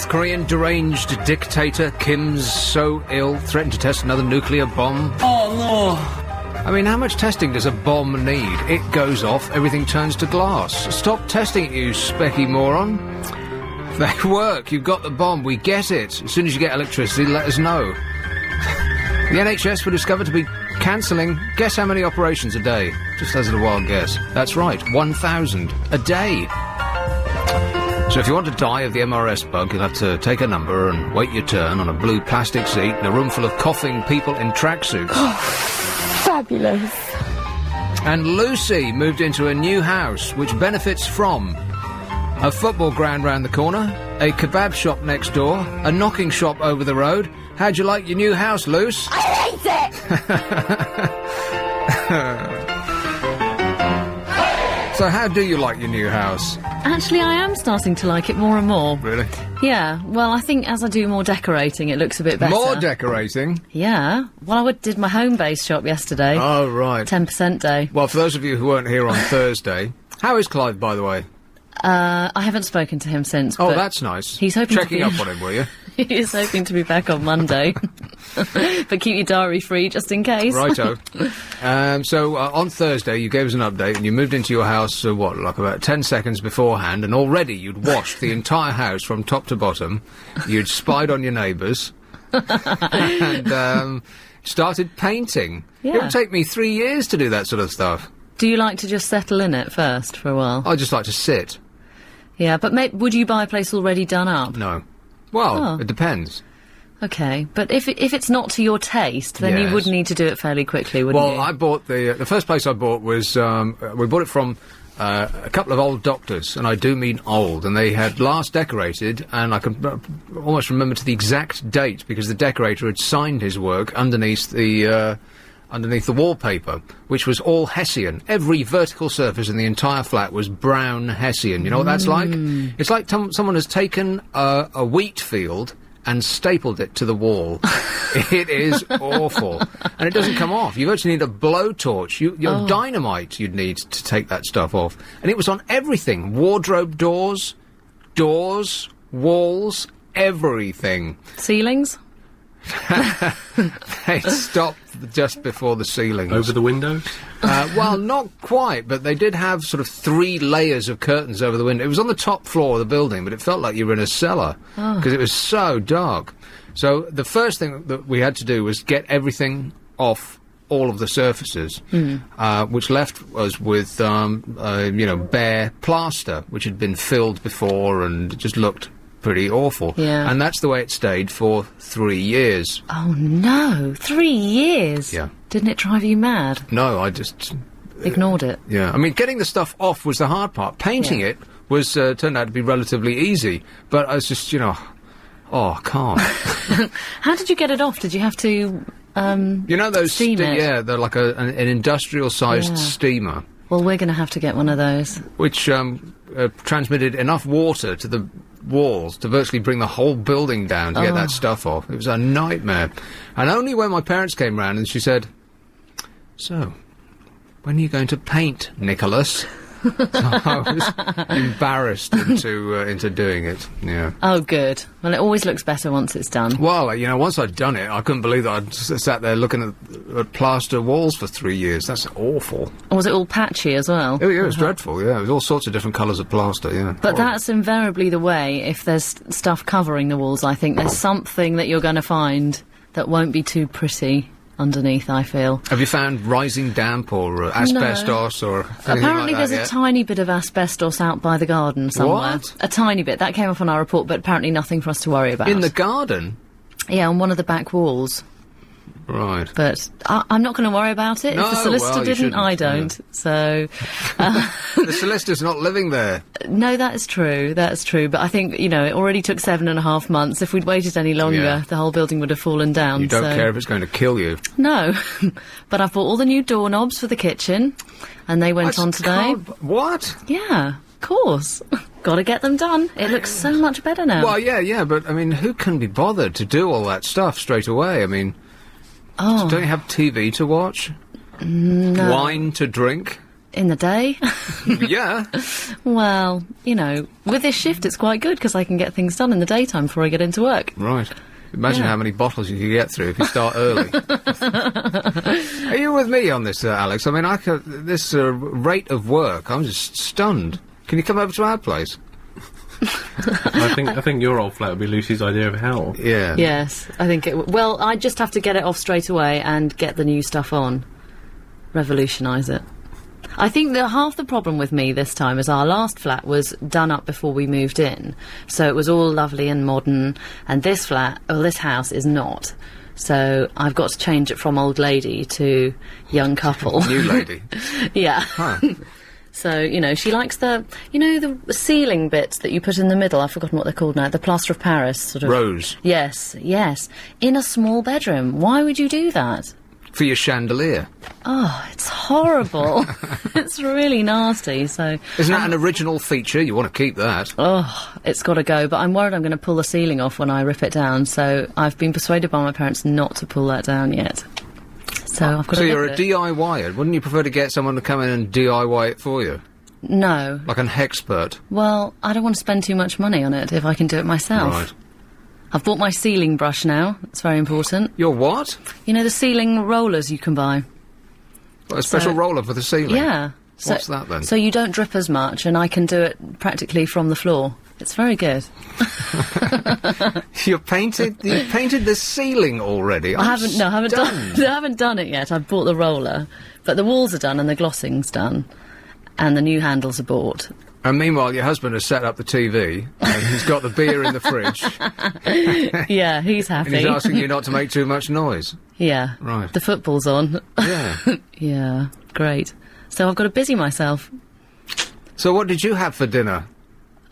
North Korean deranged dictator Kim's so ill, threatened to test another nuclear bomb. Oh, no. I mean, how much testing does a bomb need? It goes off, everything turns to glass. Stop testing it, you specky moron. They work, you've got the bomb, we get it. As soon as you get electricity, let us know. The NHS were discovered to be cancelling, guess how many operations a day? Just as a wild guess. That's right, 1,000 a day. So if you want to die of the MRS bug, you'll have to take a number and wait your turn on a blue plastic seat in a room full of coughing people in tracksuits. Fabulous. And Lucy moved into a new house, which benefits from a football ground round the corner, a kebab shop next door, a knocking shop over the road. How'd you like your new house, Luce? I hate it! So how do you like your new house? Actually, I am starting to like it more and more. Really? Yeah, well, I think as I do more decorating, it looks a bit better. More decorating? Yeah. Well, I did my home-based shop yesterday. Oh, right. 10% day. Well, for those of you who weren't here on Thursday, how is Clive, by the way? I haven't spoken to him since. Oh, but that's nice. He's hoping Checking to be... up on him, were you? He's hoping to be back on Monday. But keep your diary free, just in case. Righto. So on Thursday, you gave us an update, and you moved into your house, like about 10 seconds beforehand, and already you'd washed the entire house from top to bottom. You'd spied on your neighbours. And started painting. Yeah. It would take me 3 years to do that sort of stuff. Do you like to just settle in it first for a while? I just like to sit. Yeah, but would you buy a place already done up? No. Well, it depends. Okay, but if it's not to your taste, then you would need to do it fairly quickly, wouldn't you? Well, I bought the first place I bought was we bought it from a couple of old doctors, and I do mean old, and they had last decorated, and I can almost remember to the exact date because the decorator had signed his work underneath the wallpaper, which was all Hessian. Every vertical surface in the entire flat was brown Hessian. You know what that's like? It's like someone has taken a wheat field and stapled it to the wall. It is awful. And it doesn't come off. You actually need a blowtorch. Your dynamite you'd need to take that stuff off. And it was on everything. Wardrobe doors, walls, everything. Ceilings? They stopped just before the ceilings. Over the windows? Well, not quite, but they did have sort of 3 layers of curtains over the window. It was on the top floor of the building, but it felt like you were in a cellar because it was so dark. So the first thing that we had to do was get everything off all of the surfaces, which left us with, bare plaster, which had been filled before and it just looked pretty awful. Yeah. And that's the way it stayed for 3 years. Oh, no. 3 years? Yeah. Didn't it drive you mad? No, I just... Ignored it? Yeah. I mean, getting the stuff off was the hard part. Painting it was turned out to be relatively easy. But I was just, I can't. How did you get it off? Did you have to, those... steam it? Yeah, they're like an industrial-sized steamer. Well, we're going to have to get one of those. Which transmitted enough water to the walls to virtually bring the whole building down to get that stuff off. It was a nightmare. And only when my parents came round and she said, "So, when are you going to paint, Nicholas?" So I was embarrassed into doing it, yeah. Oh, good. Well, it always looks better once it's done. Well, once I'd done it, I couldn't believe that I'd sat there looking at plaster walls for 3 years. That's awful. Was it all patchy as well? Oh, yeah, it was dreadful, yeah. It was all sorts of different colours of plaster, yeah. But that's invariably the way. If there's stuff covering the walls, I think there's something that you're going to find that won't be too pretty underneath, I feel. Have you found rising damp or asbestos or anything Apparently like that there's a tiny bit of asbestos out by the garden somewhere. What? A tiny bit. That came up on our report, but apparently nothing for us to worry about. In the garden? Yeah, on one of the back walls. Right. But I'm not going to worry about it. No, if the solicitor well, you didn't, shouldn't, I don't. So... The solicitor's not living there. No, that's true. That's true. But I think, it already took 7.5 months. If we'd waited any longer, the whole building would have fallen down. You don't care if it's going to kill you. No. But I've bought all the new doorknobs for the kitchen, and they went on today. What? Yeah, of course. Got to get them done. It looks so much better now. Well, yeah, but, I mean, who can be bothered to do all that stuff straight away? I mean... Oh. Don't you have TV to watch? No. Wine to drink? In the day? Yeah. Well, you know, with this shift it's quite good because I can get things done in the daytime before I get into work. Right. Imagine Yeah. how many bottles you could get through if you start early. Are you with me on this, Alex? I mean, this rate of work, I'm just stunned. Can you come over to our place? I think your old flat would be Lucy's idea of hell. Yeah. Yes, I think well, I just have to get it off straight away and get the new stuff on. Revolutionise it. I think that half the problem with me this time is our last flat was done up before we moved in, so it was all lovely and modern, and this house is not. So I've got to change it from old lady to young couple. New lady. Yeah. Huh. So, you know, she likes the ceiling bits that you put in the middle. I've forgotten what they're called now. The plaster of Paris sort of. Rose. Yes. In a small bedroom. Why would you do that? For your chandelier. Oh, it's horrible. It's really nasty, so... Isn't that an original feature? You want to keep that. Oh, it's got to go, but I'm worried I'm going to pull the ceiling off when I rip it down, so I've been persuaded by my parents not to pull that down yet. So I've got So to you're look a at it. DIYer. Wouldn't you prefer to get someone to come in and DIY it for you? No. Like an expert? Well, I don't want to spend too much money on it if I can do it myself. Right. I've bought my ceiling brush now. It's very important. Your what? You know the ceiling rollers you can buy? A special roller for the ceiling? Yeah. So, What's that then? So you don't drip as much, and I can do it practically from the floor. It's very good. You painted the ceiling already? I haven't done it yet. I've bought the roller, but the walls are done and the glossing's done, and the new handles are bought. And meanwhile, your husband has set up the TV, and he's got the beer in the fridge, Yeah, he's happy. and he's asking you not to make too much noise. Yeah. Right. The football's on. Yeah. Yeah, great. So I've got to busy myself. So what did you have for dinner?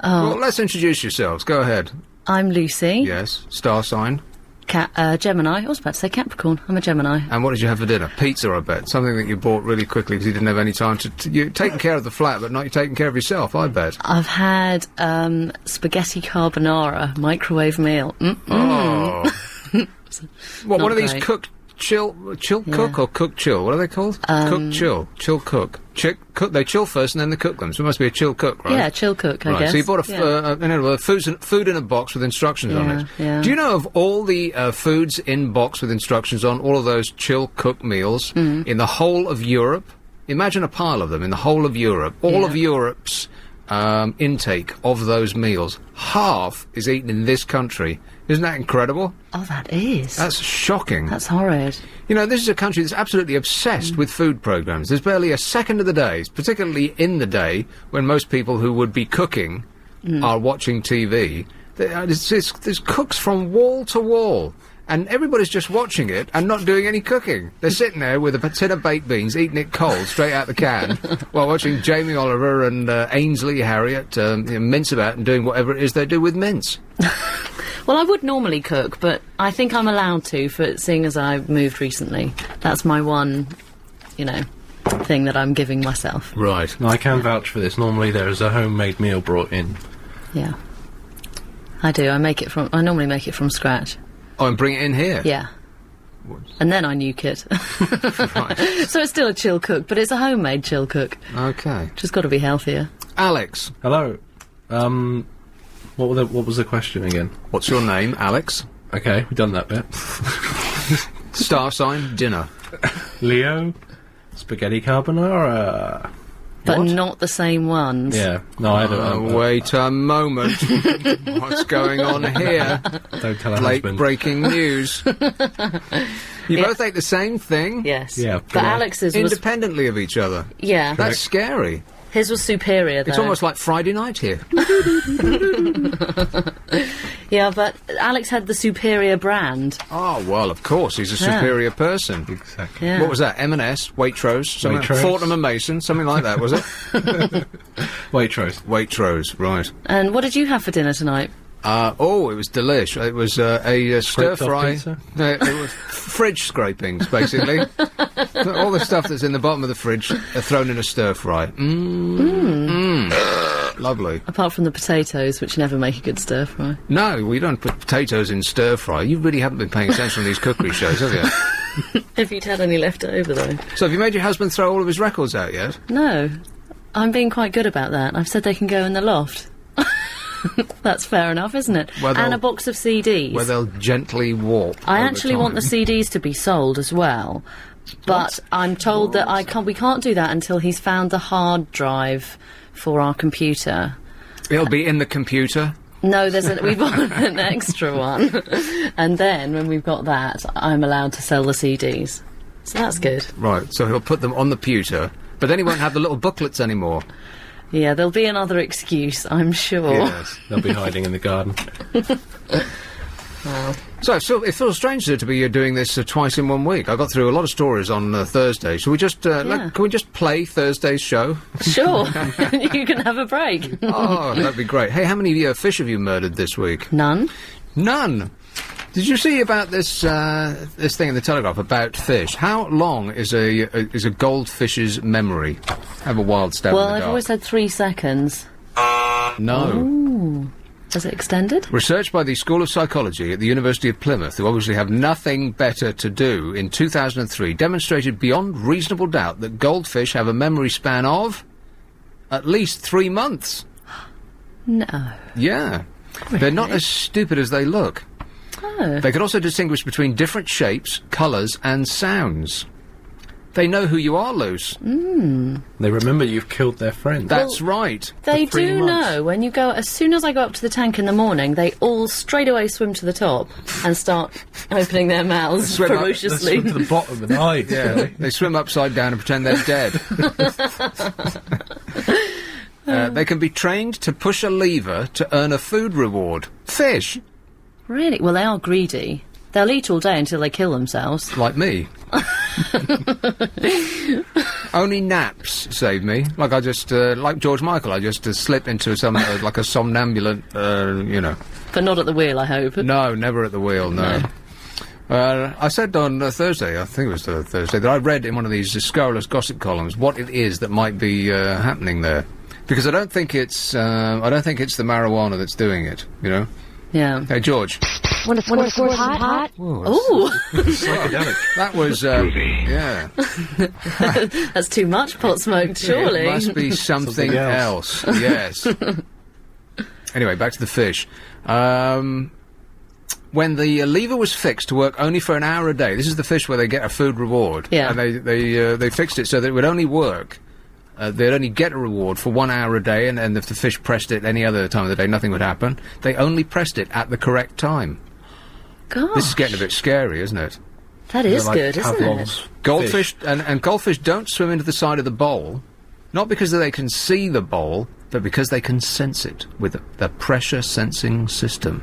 Oh, Well, let's introduce yourselves. Go ahead. I'm Lucy. Yes. Star sign. Gemini. I was about to say Capricorn. I'm a Gemini. And what did you have for dinner? Pizza, I bet. Something that you bought really quickly because you didn't have any time to... You're taking care of the flat, but not you're taking care of yourself, I bet. I've had spaghetti carbonara microwave meal. Oh. What, one of these great. cooked chill cook or cook chill? What are they called? Cook chill cook. Cook. They chill first and then they cook them. So it must be a chill cook, right? Yeah, chill cook, I Right, guess. so you bought Yeah. food in a box with instructions on it. Yeah. Do you know of all the foods in box with instructions on all of those chill cook meals in the whole of Europe? Imagine a pile of them in the whole of Europe. All Yeah. of Europe's intake of those meals. Half is eaten in this country. Isn't that incredible? Oh, that is. That's shocking. That's horrid. You know, this is a country that's absolutely obsessed with food programmes. There's barely a second of the day, particularly in the day, when most people who would be cooking are watching TV. There's cooks from wall to wall, and everybody's just watching it and not doing any cooking. They're sitting there with a tin of baked beans, eating it cold, straight out the can, while watching Jamie Oliver and Ainsley Harriott mince about and doing whatever it is they do with mince. Well, I would normally cook, but I think I'm allowed to, for seeing as I've moved recently. That's my one, thing that I'm giving myself. Right. No, I can vouch for this. Normally there is a homemade meal brought in. Yeah. I do. I normally make it from scratch. Oh, and bring it in here? Yeah. And then I nuke it. Right. So it's still a chill cook, but it's a homemade chill cook. Okay. Just got to be healthier. Alex. Hello. What was the question again? What's your name, Alex? Okay, we've done that bit. Star sign, dinner. Leo, spaghetti carbonara. But What? not the same ones. Yeah, no, I don't. Wait a moment. What's going on here? Don't tell her Late husband. breaking news. You both ate the same thing? Yes. Yeah, But yeah. Alex's was... Independently of each other. Yeah. That's scary. His was superior, though. It's almost like Friday night here. Yeah, but Alex had the superior brand. Oh, well, of course, he's a Yeah. superior person. Exactly. Yeah. What was that? M&S? Waitrose? Something like Waitrose. Fortnum and Mason? Something like that, was it? Waitrose. Waitrose, right. And what did you have for dinner tonight? It was delish. It was a Scraped off stir-fry. pizza? No, it was fridge scrapings, basically. All the stuff that's in the bottom of the fridge are thrown in a stir-fry. Lovely. Apart from the potatoes, which never make a good stir fry. No, we don't put potatoes in stir-fry. You really haven't been paying attention to these cookery shows, have you? If you'd had any left over, though. So have you made your husband throw all of his records out yet? No. I'm being quite good about that. I've said they can go in the loft. That's fair enough, isn't it? And a box of CDs. Where they'll gently warp. I over actually want the time. CDs to be sold as well. But I'm told that we can't do that until he's found the hard drive for our computer. It'll be in the computer? No, we've got an extra one. And then, when we've got that, I'm allowed to sell the CDs. So that's good. Right, so he'll put them on the pewter, but then he won't have the little booklets anymore. Yeah, there'll be another excuse, I'm sure. Yes. They'll be hiding in the garden. Well, So it feels strange to be doing this twice in 1 week. I got through a lot of stories on Thursday. Shall we just, can we just play Thursday's show? sure. You can have a break. Oh, that'd be great. Hey, how many fish have you murdered this week? None. None. Did you see about this this thing in the Telegraph about fish? How long is a goldfish's memory? Have a wild stab Well, in the I've dark. always said 3 seconds. No. Ooh. Is it extended? Research by the School of Psychology at the University of Plymouth, who obviously have nothing better to do, in 2003 demonstrated beyond reasonable doubt that goldfish have a memory span of at least 3 months. No. Yeah. They're not as stupid as they look. Oh. They can also distinguish between different shapes, colours and sounds. They know who you are, Luce. They remember you've killed their friend. That's right. They For 3 do months. know when you go, as soon as I go up to the tank in the morning, they all straight away swim to the top and start opening their mouths Swim up- Let's ferociously. swim to the bottom and hide. Yeah, they swim upside down and pretend they're dead. They can be trained to push a lever to earn a food reward. Fish, Really? Well, they are greedy. They'll eat all day until they kill themselves. like me. Only naps save me. Like I just, like George Michael, I just slip into some, like a somnambulant, But not at the wheel, I hope. No, never at the wheel, no. I said on Thursday, I think it was Thursday, that I read in one of these scurrilous gossip columns what it is that might be happening there. Because I don't think it's the marijuana that's doing it, you know? Yeah. Hey, George. When it's hot. Ooh, Psychedelic. That was, yeah. that's too much pot smoked, surely. It must be something Something else. Yes. Anyway, back to the fish. When the lever was fixed to work only for an hour a day, this is the fish where they get a food reward. Yeah. And they fixed it so that it would only work. They'd only get a reward for 1 hour a day, and if the fish pressed it any other time of the day, nothing would happen. They only pressed it at the correct time. Gosh, This is getting a bit scary, isn't it? that is They're like good, isn't it? Pavlov's Goldfish fish. and goldfish don't swim into the side of the bowl, not because they can see the bowl, but because they can sense it with the pressure sensing system.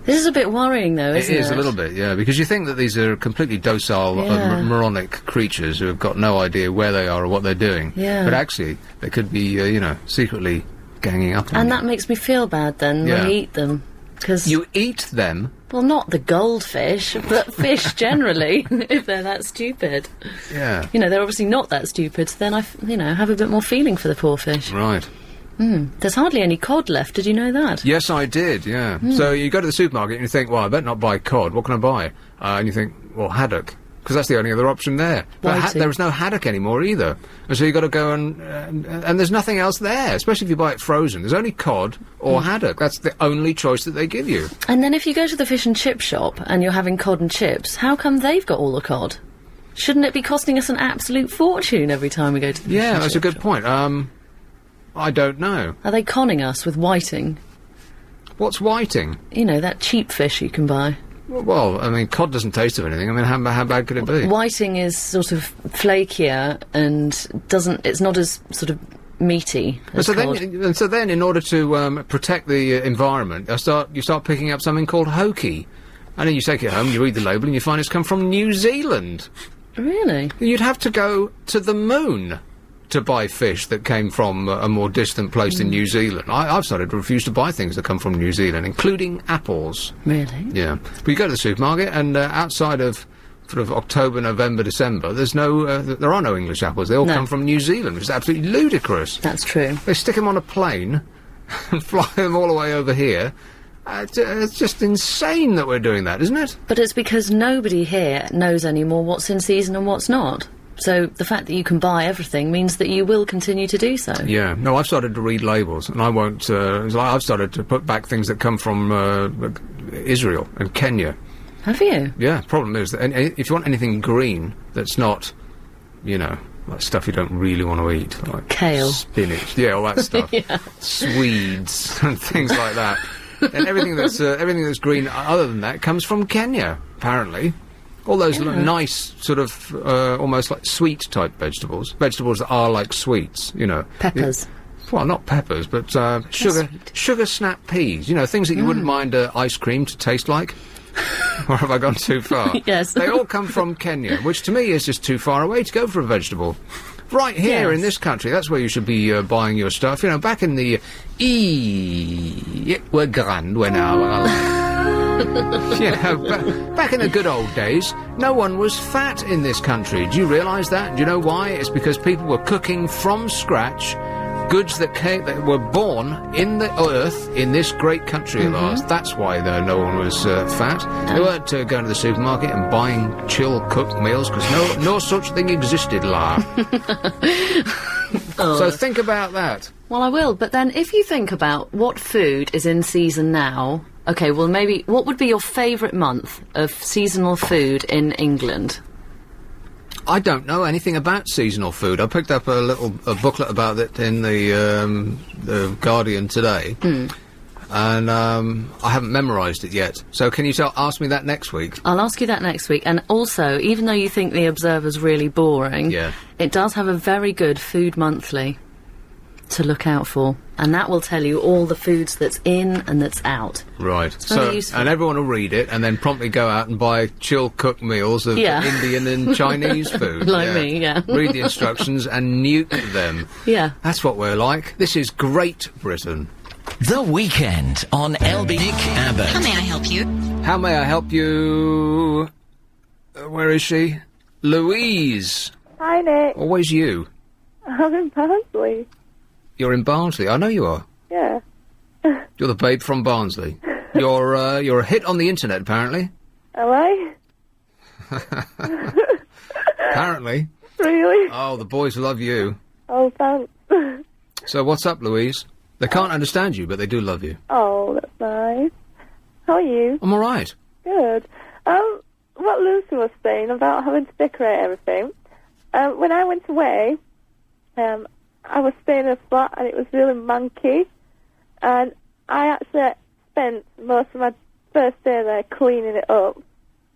This is a bit worrying, though, isn't it? It is a little bit, yeah, because you think that these are completely docile, Yeah. moronic creatures who have got no idea where they are or what they're doing. Yeah. But actually, they could be, secretly ganging up on And you. that makes me feel bad then Yeah. when we eat them. Because, You eat them. well, not the goldfish, but fish generally, if they're that stupid. Yeah. You know, they're obviously not that stupid, so then I have a bit more feeling for the poor fish. Right. There's hardly any cod left, did you know that? Yes, I did, yeah. So you go to the supermarket and you think, well, I better not buy cod. What can I buy? And you think, well, haddock. Because that's the only other option there. But Whiting. there is no haddock anymore either. And so you've got to go and there's nothing else there, especially if you buy it frozen. There's only cod or haddock. That's the only choice that they give you. And then if you go to the fish and chip shop and you're having cod and chips, how come they've got all the cod? Shouldn't it be costing us an absolute fortune every time we go to the fish Yeah, and that's a chip good shop? point. I don't know. Are they conning us with whiting? What's whiting? You know, that cheap fish you can buy. Well, I mean, cod doesn't taste of anything. I mean, how bad could it be? Whiting is sort of flakier and it's not as sort of meaty as cod. So then, in order to protect the environment, you start picking up something called hoki, and then you take it home, you read the label, and you find it's come from New Zealand. Really? You'd have to go to the moon to buy fish that came from a more distant place than New Zealand. I've started to refuse to buy things that come from New Zealand, including apples. Really? Yeah. But you go to the supermarket, and outside of sort of October, November, December, there are no English apples. They all No. come from New Zealand, which is absolutely ludicrous. That's true. They stick them on a plane and fly them all the way over here, It's just insane that we're doing that, isn't it? But it's because nobody here knows anymore what's in season and what's not. So the fact that you can buy everything means that you will continue to do so. Yeah. No, I've started to read labels, and I won't... I've started to put back things that come from Israel and Kenya. Have you? Yeah, problem is that if you want anything green that's not, like stuff you don't really want to eat, like kale, spinach, yeah, all that stuff, yeah. Swedes and things like that, and everything that's green other than that comes from Kenya, apparently. All those nice sort of almost like sweet type vegetables that are like sweets, Peppers. Well, not peppers, but sugar snap peas. Things that you wouldn't mind ice cream to taste like. Or have I gone too far? Yes. They all come from Kenya, which to me is just too far away to go for a vegetable. Right here in this country, that's where you should be buying your stuff. Back in the... it were grand when back in the good old days, no one was fat in this country. Do you realise that? Do you know why? It's because people were cooking from scratch goods that were born in the earth in this great country of ours. That's why no one was fat. They weren't going to the supermarket and buying chill cooked meals, because no such thing existed, La. So think about that. Well, I will, but then if you think about what food is in season now... OK, well, maybe... What would be your favourite month of seasonal food in England? I don't know anything about seasonal food. I picked up a booklet about it in the Guardian today, and I haven't memorised it yet. So can you ask me that next week? I'll ask you that next week. And also, even though you think the Observer's really boring, it does have a very good Food Monthly to look out for, and that will tell you all the foods that's in and that's out. Right. It's very useful. And everyone will read it and then promptly go out and buy chill cooked meals of Indian and Chinese food. Like me, yeah. Read the instructions and nuke them. Yeah. That's what we're like. This is Great Britain. The Weekend on LB. Nick Abbott. How may I help you? How may I help you? Where is she? Louise. Hi, Nick. Always you. I'm in Barnsley. You're in Barnsley. I know you are. Yeah. You're the babe from Barnsley. You're a hit on the internet, apparently. Am I? Apparently. Really? Oh, the boys love you. Oh, thanks. So what's up, Louise? They can't understand you, but they do love you. Oh, that's nice. How are you? I'm all right. Good. What Lucy was saying about having to decorate everything. When I went away, I was staying in a flat and it was really manky, and I actually spent most of my first day there cleaning it up.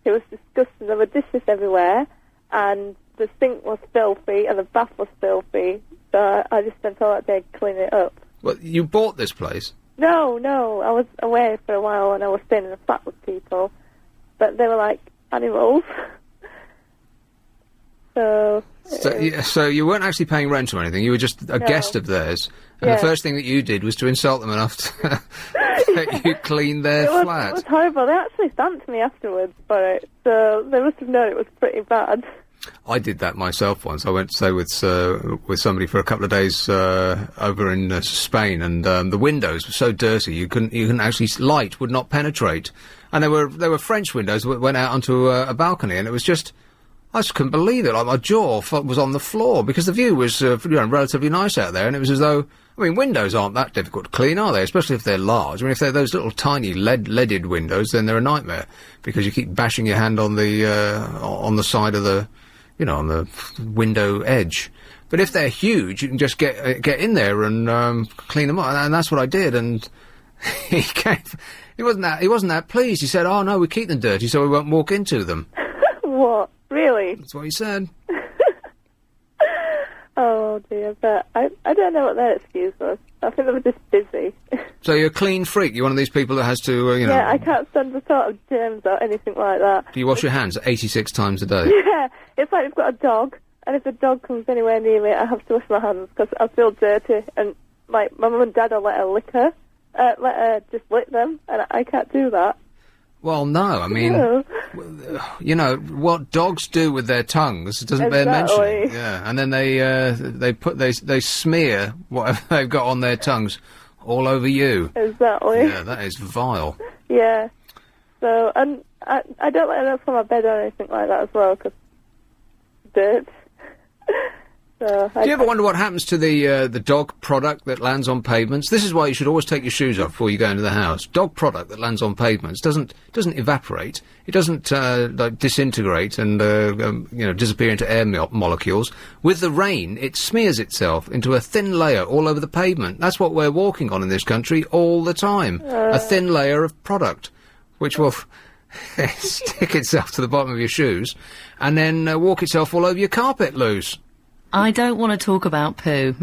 It was disgusting. There were dishes everywhere, and the sink was filthy and the bath was filthy, so I just spent all that day cleaning it up. Well, you bought this place? No, I was away for a while and I was staying in a flat with people, but they were like animals. So you weren't actually paying rent or anything, you were just a guest of theirs, and the first thing that you did was to insult them enough to let you clean their flat. It was horrible. They actually thanked me afterwards for it, so they must have known it was pretty bad. I did that myself once. I went to stay with somebody for a couple of days over in Spain, and the windows were so dirty you couldn't actually, light would not penetrate, and they were French windows that went out onto a balcony, and it was just... I just couldn't believe it. Like, my jaw was on the floor because the view was relatively nice out there, and it was as though... I mean, windows aren't that difficult to clean, are they? Especially if they're large. I mean, if they're those little tiny leaded windows, then they're a nightmare because you keep bashing your hand on the side of the, on the window edge. But if they're huge, you can just get in there and clean them up, and that's what I did. And he wasn't that pleased. He said, "Oh no, we keep them dirty so we won't walk into them." What? Really? That's what he said. Oh dear, but I don't know what their excuse was. I think they were just busy. So you're a clean freak? You're one of these people that has to, Yeah, I can't stand the thought of germs or anything like that. Do you wash your hands 86 times a day? Yeah, it's like I've got a dog, and if the dog comes anywhere near me, I have to wash my hands because I feel dirty, and my mum and dad will let her just lick them, and I can't do that. Well, no, I mean, what dogs do with their tongues doesn't bear mentioning. Yeah, and then they smear whatever they've got on their tongues all over you. Exactly. Yeah, that is vile. Yeah. So, and I don't let it up on my bed or anything like that as well, because dirt. So Do you ever wonder what happens to the dog product that lands on pavements? This is why you should always take your shoes off before you go into the house. Dog product that lands on pavements doesn't evaporate. It doesn't like disintegrate and disappear into air molecules. With the rain, it smears itself into a thin layer all over the pavement. That's what we're walking on in this country all the time. A thin layer of product, which will stick itself to the bottom of your shoes and then walk itself all over your carpet loose. I don't want to talk about poo.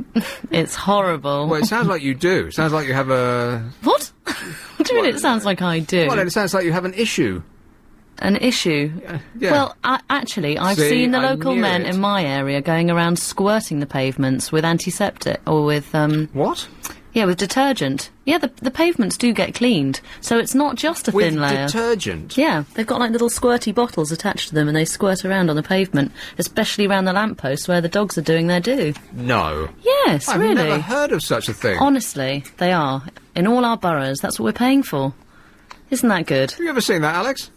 It's horrible. Well, it sounds like you do. It sounds like you have a... What? What do you mean it sounds like I do? Well, it sounds like you have an issue. An issue? Yeah. Well, actually, I've See, seen the I local knew men it. in my area going around squirting the pavements with antiseptic or with, What? yeah, with detergent. Yeah, the pavements do get cleaned, so it's not just a With thin layer. detergent? Yeah, they've got like little squirty bottles attached to them and they squirt around on the pavement, especially around the lampposts where the dogs are doing their do. No. Yes, I've really. never heard of such a thing. Honestly, they are. In all our boroughs, that's what we're paying for. Isn't that good? Have you ever seen that, Alex?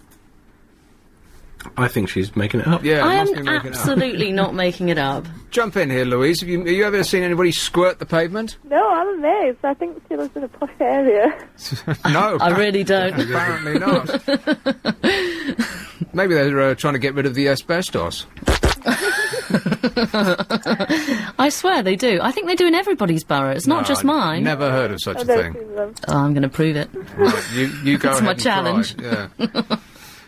I think she's making it up. Yeah, I must am be making it up. absolutely not making it up. Jump in here, Louise. Have you ever seen anybody squirt the pavement? No, I'm amazed. I think she lives in a posh area. No. I really don't. Apparently not. Maybe they're trying to get rid of the asbestos. I swear they do. I think they do in everybody's borough. It's not No, just I've mine. Never heard of such a I've never thing. seen them. Oh, I'm going to prove it. Right, you go It's ahead my and challenge. try. Yeah.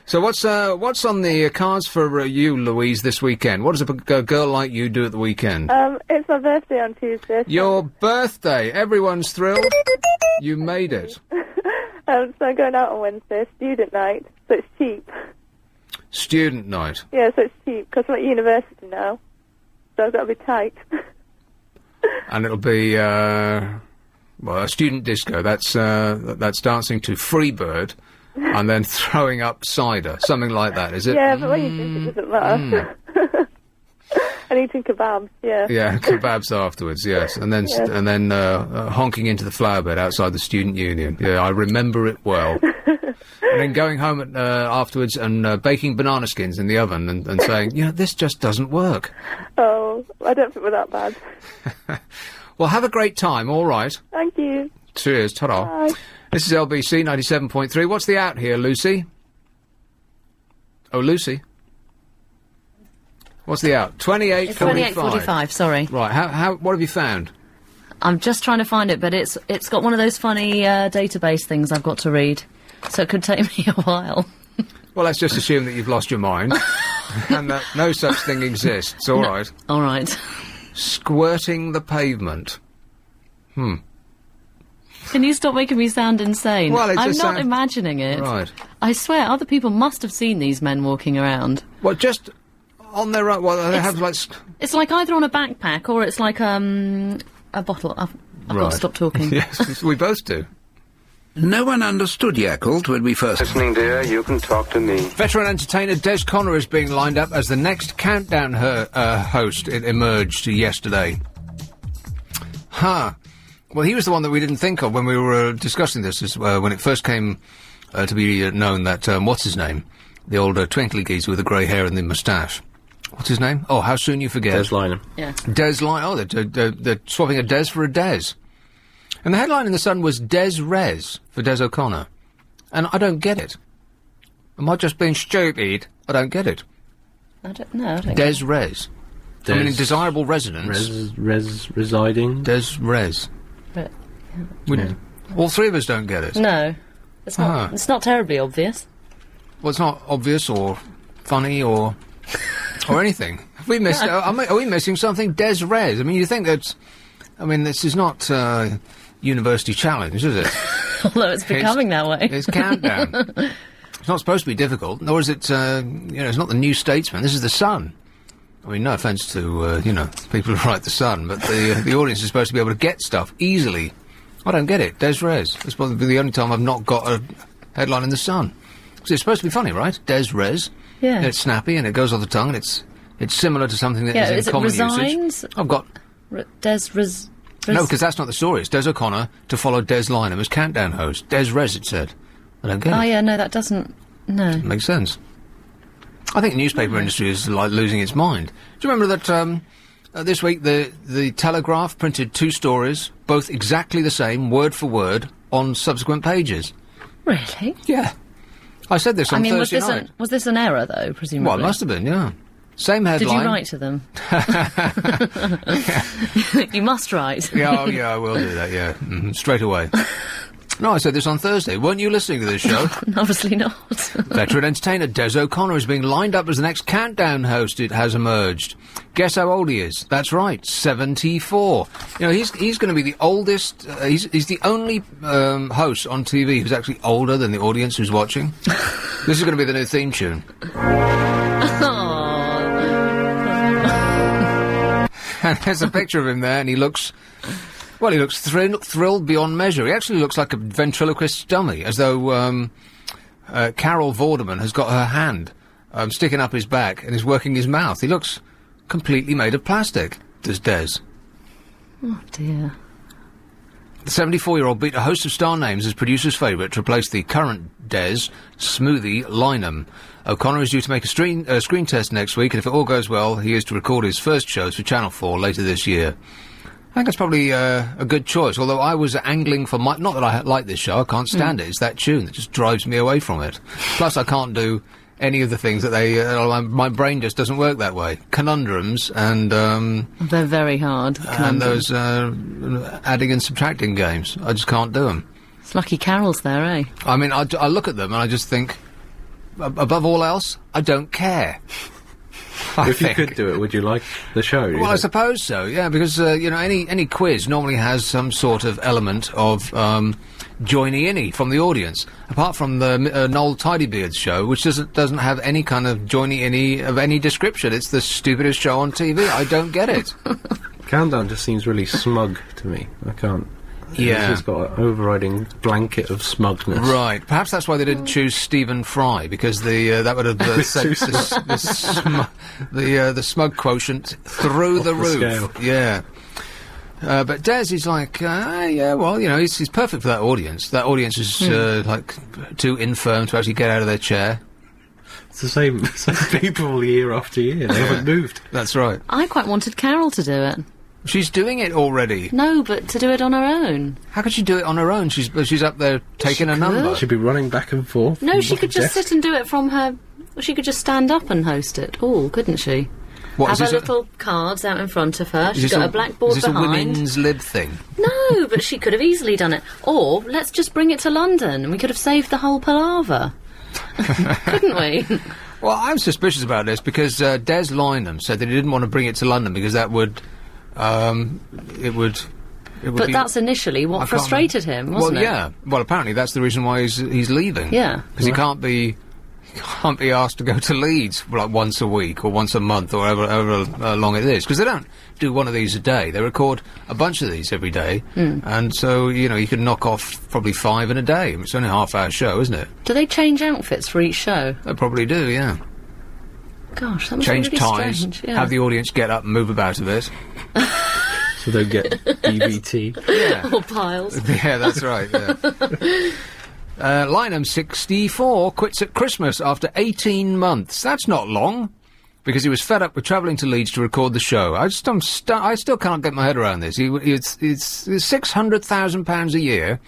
So what's on the cards for you, Louise, this weekend? What does a girl like you do at the weekend? It's my birthday on Tuesday. Your birthday. Everyone's thrilled. You made it. So I'm going out on Wednesday, student night, so it's cheap. Student night. Yeah, so it's cheap, because I'm at university now, so I've got to be tight. And it'll be, a student disco. That's dancing to Freebird and then throwing up cider. Something like that, is it? Yeah, but when you drink it doesn't matter. And eating kebabs, yeah. Yeah, kebabs afterwards, yes. And then, Yes. and then honking into the flower bed outside the student union. Yeah, I remember it well. And then going home afterwards and baking banana skins in the oven and saying, this just doesn't work. Oh, I don't think we're that bad. Well, have a great time, all right. Thank you. Cheers, ta-ra. Bye. This is LBC 97.3. What's the out here, Lucy? Oh, Lucy. What's the out? 28.45. It's 28.45, sorry. Right, what have you found? I'm just trying to find it, but it's got one of those funny database things I've got to read, so it could take me a while. Well, let's just assume that you've lost your mind and that no such thing exists, all right. All right. Squirting the pavement. Can you stop making me sound insane? Well, it I'm just not sounds- imagining it. Right. I swear, other people must have seen these men walking around. Well, just on their own. Well, they have like. It's like either on a backpack or it's like a bottle. I've got Right. to stop talking. Yes, we both do. No one understood Yakult when we first... Listening, dear, you can talk to me. Veteran entertainer Des Connor is being lined up as the next countdown host. It emerged yesterday. Well, he was the one that we didn't think of when we were discussing this, when it first came to be known that, what's his name? The old twinkly geezer with the grey hair and the moustache. What's his name? Oh, how soon you forget. Des Lynam. Yeah. Des Lynam. Oh, they're swapping a Des for a Des. And the headline in The Sun was Des Res for Des O'Connor. And I don't get it. Am I just being stupid? I don't get it. I don't know. I don't Des Res. I mean, in desirable residence. Residing. Des Res. But- All three of us don't get it. No. It's not, Ah. it's not terribly obvious. Well, it's not obvious or funny or anything. Have we missed? Are we missing something? Des Res. I mean, you think that's? I mean, this is not University Challenge, is it? Although it's becoming that way. It's countdown. It's not supposed to be difficult, nor is it. It's not the New Statesman. This is the Sun. I mean, no offence to people who write the Sun, but the audience is supposed to be able to get stuff easily. I don't get it. Des Res. It's probably the only time I've not got a headline in the Sun. Because it's supposed to be funny, right? Des Res. Yeah. And it's snappy and it goes off the tongue and it's similar to something that Yeah, is is in it common resigns? usage. I've got Des Res... No, because that's not the story. It's Des O'Connor to follow Des Lynam as countdown host. Des Res, it said. I don't get it. Oh, yeah, no, that doesn't... No. Makes sense. I think the newspaper industry is, like, losing its mind. Do you remember that, this week the Telegraph printed 2 stories, both exactly the same, word for word, on subsequent pages? Really? Yeah. I said this on Thursday night. Was this an error, though, presumably? Well, it must have been, yeah. Same headline. Did you write to them? You must write. Yeah, I will do that, yeah. Straight away. No, I said this on Thursday. Weren't you listening to this show? Obviously not. Veteran entertainer Des O'Connor is being lined up as the next countdown host, it has emerged. Guess how old he is? That's right, 74. You know, he's going to be the oldest, he's the only host on TV who's actually older than the audience who's watching. This is going to be the new theme tune. And there's a picture of him there, and he looks thrilled beyond measure. He actually looks like a ventriloquist dummy, as though Carol Vorderman has got her hand sticking up his back and is working his mouth. He looks completely made of plastic, does Des. Oh, dear. The 74-year-old beat a host of star names as producer's favourite to replace the current Des, Smoothie Lynam. O'Connor is due to make a screen test next week, and if it all goes well, he is to record his first shows for Channel 4 later this year. I think that's probably a good choice, although I was angling for not that I like this show, I can't stand it, it's that tune that just drives me away from it. Plus I can't do any of the things that my brain just doesn't work that way. Conundrums and... They're very hard. And those adding and subtracting games. I just can't do them. It's lucky Carol's there, eh? I mean, I look at them and I just think, above all else, I don't care. If you could do it, would you like the show? Well, I suppose so, yeah, because, any quiz normally has some sort of element of, joiny-inny from the audience. Apart from the Noel Tidybeard's show, which doesn't have any kind of joiny-inny of any description. It's the stupidest show on TV. I don't get it. Countdown just seems really smug to me. I can't... Yeah. It's got an overriding blanket of smugness. Right. Perhaps that's why they didn't choose Stephen Fry, because that would have sent the smug quotient through the roof. Scale. Yeah. But Des is like, he's perfect for that audience. That audience is like too infirm to actually get out of their chair. It's the same people year after year. They haven't moved. That's right. I quite wanted Carol to do it. She's doing it already. No, but to do it on her own. How could she do it on her own? She's up there taking a number. She'd be running back and forth. No, she could just sit and do it from her... She could just stand up and host it all, couldn't she? What, have her little cards out in front of her. She's got a blackboard behind. Is this behind. a women's lib thing? No, but she could have easily done it. Or, let's just bring it to London and we could have saved the whole palaver. Couldn't we? Well, I'm suspicious about this because Des Lynam said that he didn't want to bring it to London because that would... it would but be, that's initially what frustrated him, wasn't it? Well, yeah. Well, apparently that's the reason why he's leaving. Yeah. Because he can't be asked to go to Leeds like once a week or once a month or however long it is. Because they don't do one of these a day. They record a bunch of these every day. And so, you could knock off probably 5 in a day. It's only a half-hour show, isn't it? Do they change outfits for each show? They probably do, yeah. Gosh, that must change be really ties, strange. Yeah. have the audience get up and move about a bit. So they'll get DVT. Yeah. Or piles. Yeah, that's right, yeah. Lynam, 64, quits at Christmas after 18 months. That's not long, because he was fed up with travelling to Leeds to record the show. I still can't get my head around this. It's £600,000 a year,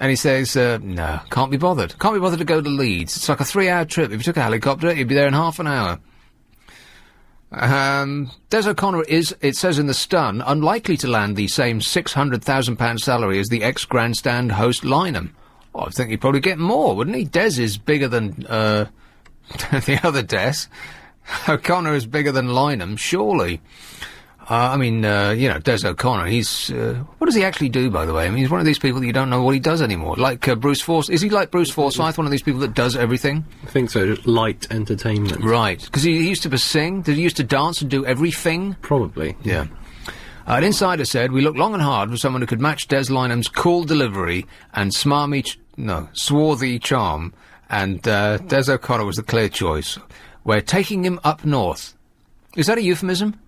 and he says, no, can't be bothered. Can't be bothered to go to Leeds. It's like a 3-hour trip. If you took a helicopter, you'd be there in half an hour. Des O'Connor is, it says in The Stun, unlikely to land the same £600,000 salary as the ex-grandstand host Lynam. Oh, I think he'd probably get more, wouldn't he? Des is bigger than, the other Des. O'Connor is bigger than Lynam, surely. Des O'Connor, he's... what does he actually do, by the way? I mean, he's one of these people that you don't know what he does anymore. Like Bruce Forsyth. Is he like Bruce Forsyth, one of these people that does everything? I think so, just light entertainment. Right. Because he used to sing? Did he used to dance and do everything? Probably. Yeah. An insider said, we looked long and hard for someone who could match Des Lynam's cool delivery and swarthy charm, and Des O'Connor was the clear choice. We're taking him up north. Is that a euphemism?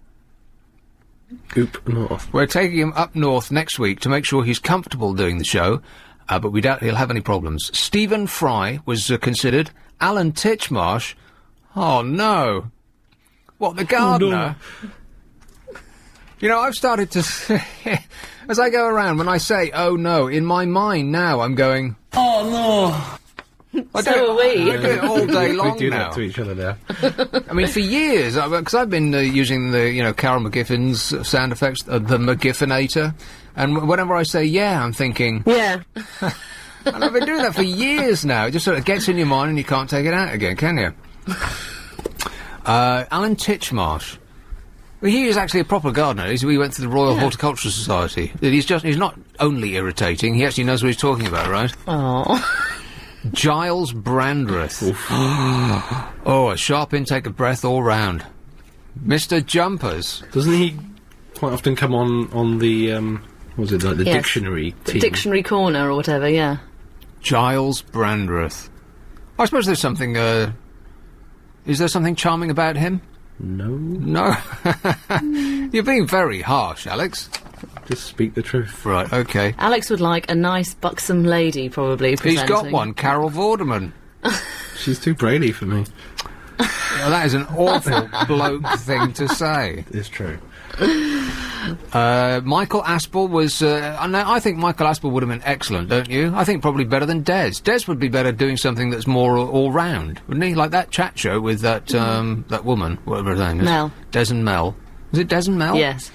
Oop north. We're taking him up north next week to make sure he's comfortable doing the show, but we doubt he'll have any problems. Stephen Fry was considered. Alan Titchmarsh. Oh, no. What, the gardener? no. You know, I've started to... as I go around, when I say, oh, no, in my mind now, I'm going... Oh, no. So are we. I do it all day long we do now. that to each other now. I mean, for years, because I've been using the, Carol McGiffin's sound effects, the McGiffinator, and whenever I say yeah, I'm thinking... Yeah. And I've been doing that for years now. It just sort of gets in your mind and you can't take it out again, can you? Alan Titchmarsh. Well, he is actually a proper gardener. We went to the Royal Horticultural Society. He's not only irritating, he actually knows what he's talking about, right? Oh. Giles Brandreth. Oh, a sharp intake of breath all round. Mr. Jumpers. Doesn't he quite often come on the, what was it, like the Yes. dictionary team? Dictionary corner or whatever, yeah. Giles Brandreth. I suppose there's something, is there something charming about him? No. No. You're being very harsh, Alex. Just speak the truth. Right, okay. Alex would like a nice, buxom lady, probably, presenting. He's got one, Carol Vorderman. She's too brainy for me. Well, that is an awful bloke thing to say. It's true. Michael Aspel was... I think Michael Aspel would have been excellent, don't you? I think probably better than Des. Des would be better doing something that's more all-round, wouldn't he? Like that chat show with that woman, whatever her name is. Mel. Des and Mel. Was it Des and Mel? Yes.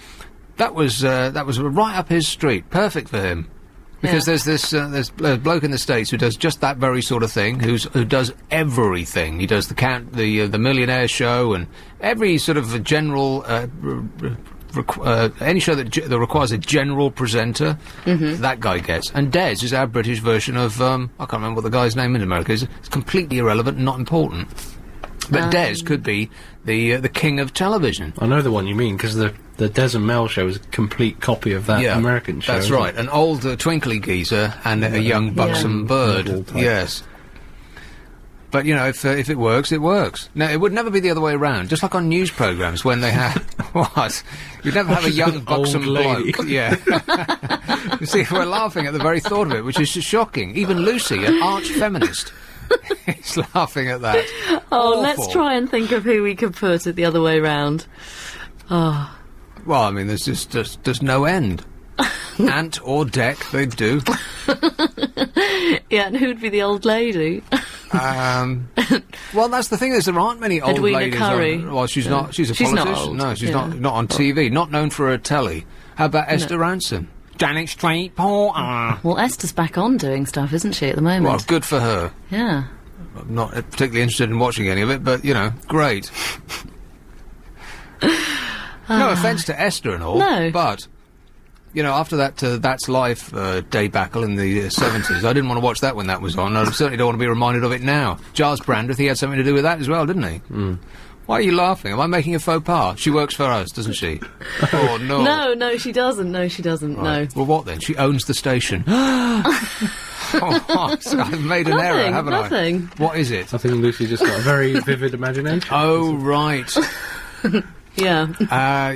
That was right up his street. Perfect for him. Because there's a bloke in the States who does just that very sort of thing, who does everything. He does the Millionaire Show and every sort of general any show that requires a general presenter. That guy gets. And Des is our British version of I can't remember what the guy's name in America is. It's completely irrelevant and not important. But Des could be the king of television. I know the one you mean, because the Des and Mel show is a complete copy of that American show. That's right. An old twinkly geezer and a young buxom bird. Type. Yes. But, if it works, it works. No, it would never be the other way around. Just like on news programmes when they have... What? You'd never have a young buxom bloke. Yeah. You see, we're laughing at the very thought of it, which is shocking. Even Lucy, an arch-feminist... He's laughing at that. Oh, Awful. let's try and think of who we could put it the other way round. Oh. Well, I mean, there's just no end. Ant or Deck, they'd do. Yeah, and who'd be the old lady? Well, that's the thing is there aren't many old Edwina ladies Curry. on... Well, she's not... She's a She's not politician. old. No, she's Yeah. not on TV. Not known for her telly. How about Esther Ransom? Janet Street Porter. Well, Esther's back on doing stuff, isn't she, at the moment? Well, good for her. Yeah. I'm not particularly interested in watching any of it, but, great. No offence to Esther and all. No. But, after that That's Life debacle in the 70s, I didn't want to watch that when that was on. I certainly don't want to be reminded of it now. Giles Brandreth, he had something to do with that as well, didn't he? Why are you laughing? Am I making a faux pas? She works for us, doesn't she? Oh, no. No, she doesn't. No, she doesn't. Right. Well, what then? She owns the station. Oh, so I've made an error, haven't nothing. I? What is it? I think Lucy just got a very vivid imagination. Oh, right. Yeah.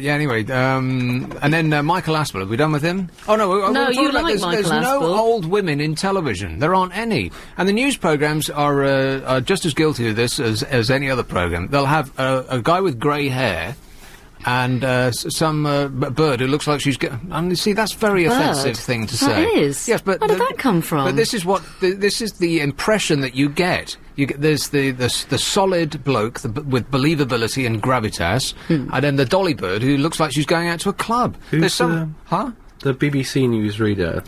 Anyway, and then Michael Aspel, have we done with him? Oh, no. No, you like Michael There's no Aspel. old women in television. There aren't any. And the news programmes are just as guilty of this as any other programme. They'll have a guy with grey hair and some bird who looks like she's... And you see, that's a very offensive thing to say. That is. Yes, but... Where did that come from? But this is what... this is the impression that you get. There's the solid bloke with believability and gravitas, and then the dolly bird who looks like she's going out to a club. Who's There's some... Huh? The BBC newsreader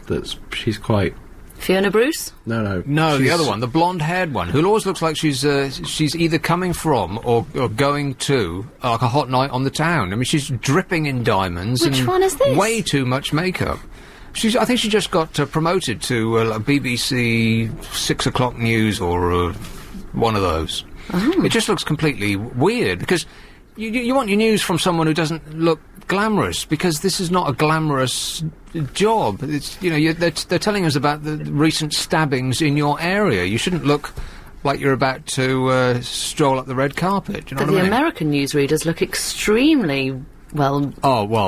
she's quite... Fiona Bruce? No, she's- the other one, the blonde-haired one, who always looks like she's either coming from or going to like a hot night on the town. I mean, she's dripping in diamonds. Which and one is this? Way too much makeup. I think she just got promoted to BBC 6 o'clock news or one of those. Oh. It just looks completely weird because you want your news from someone who doesn't look glamorous, because this is not a glamorous job. It's they're telling us about the recent stabbings in your area. You shouldn't look like you're about to stroll up the red carpet. Do you know But what I the mean? American newsreaders look extremely Well,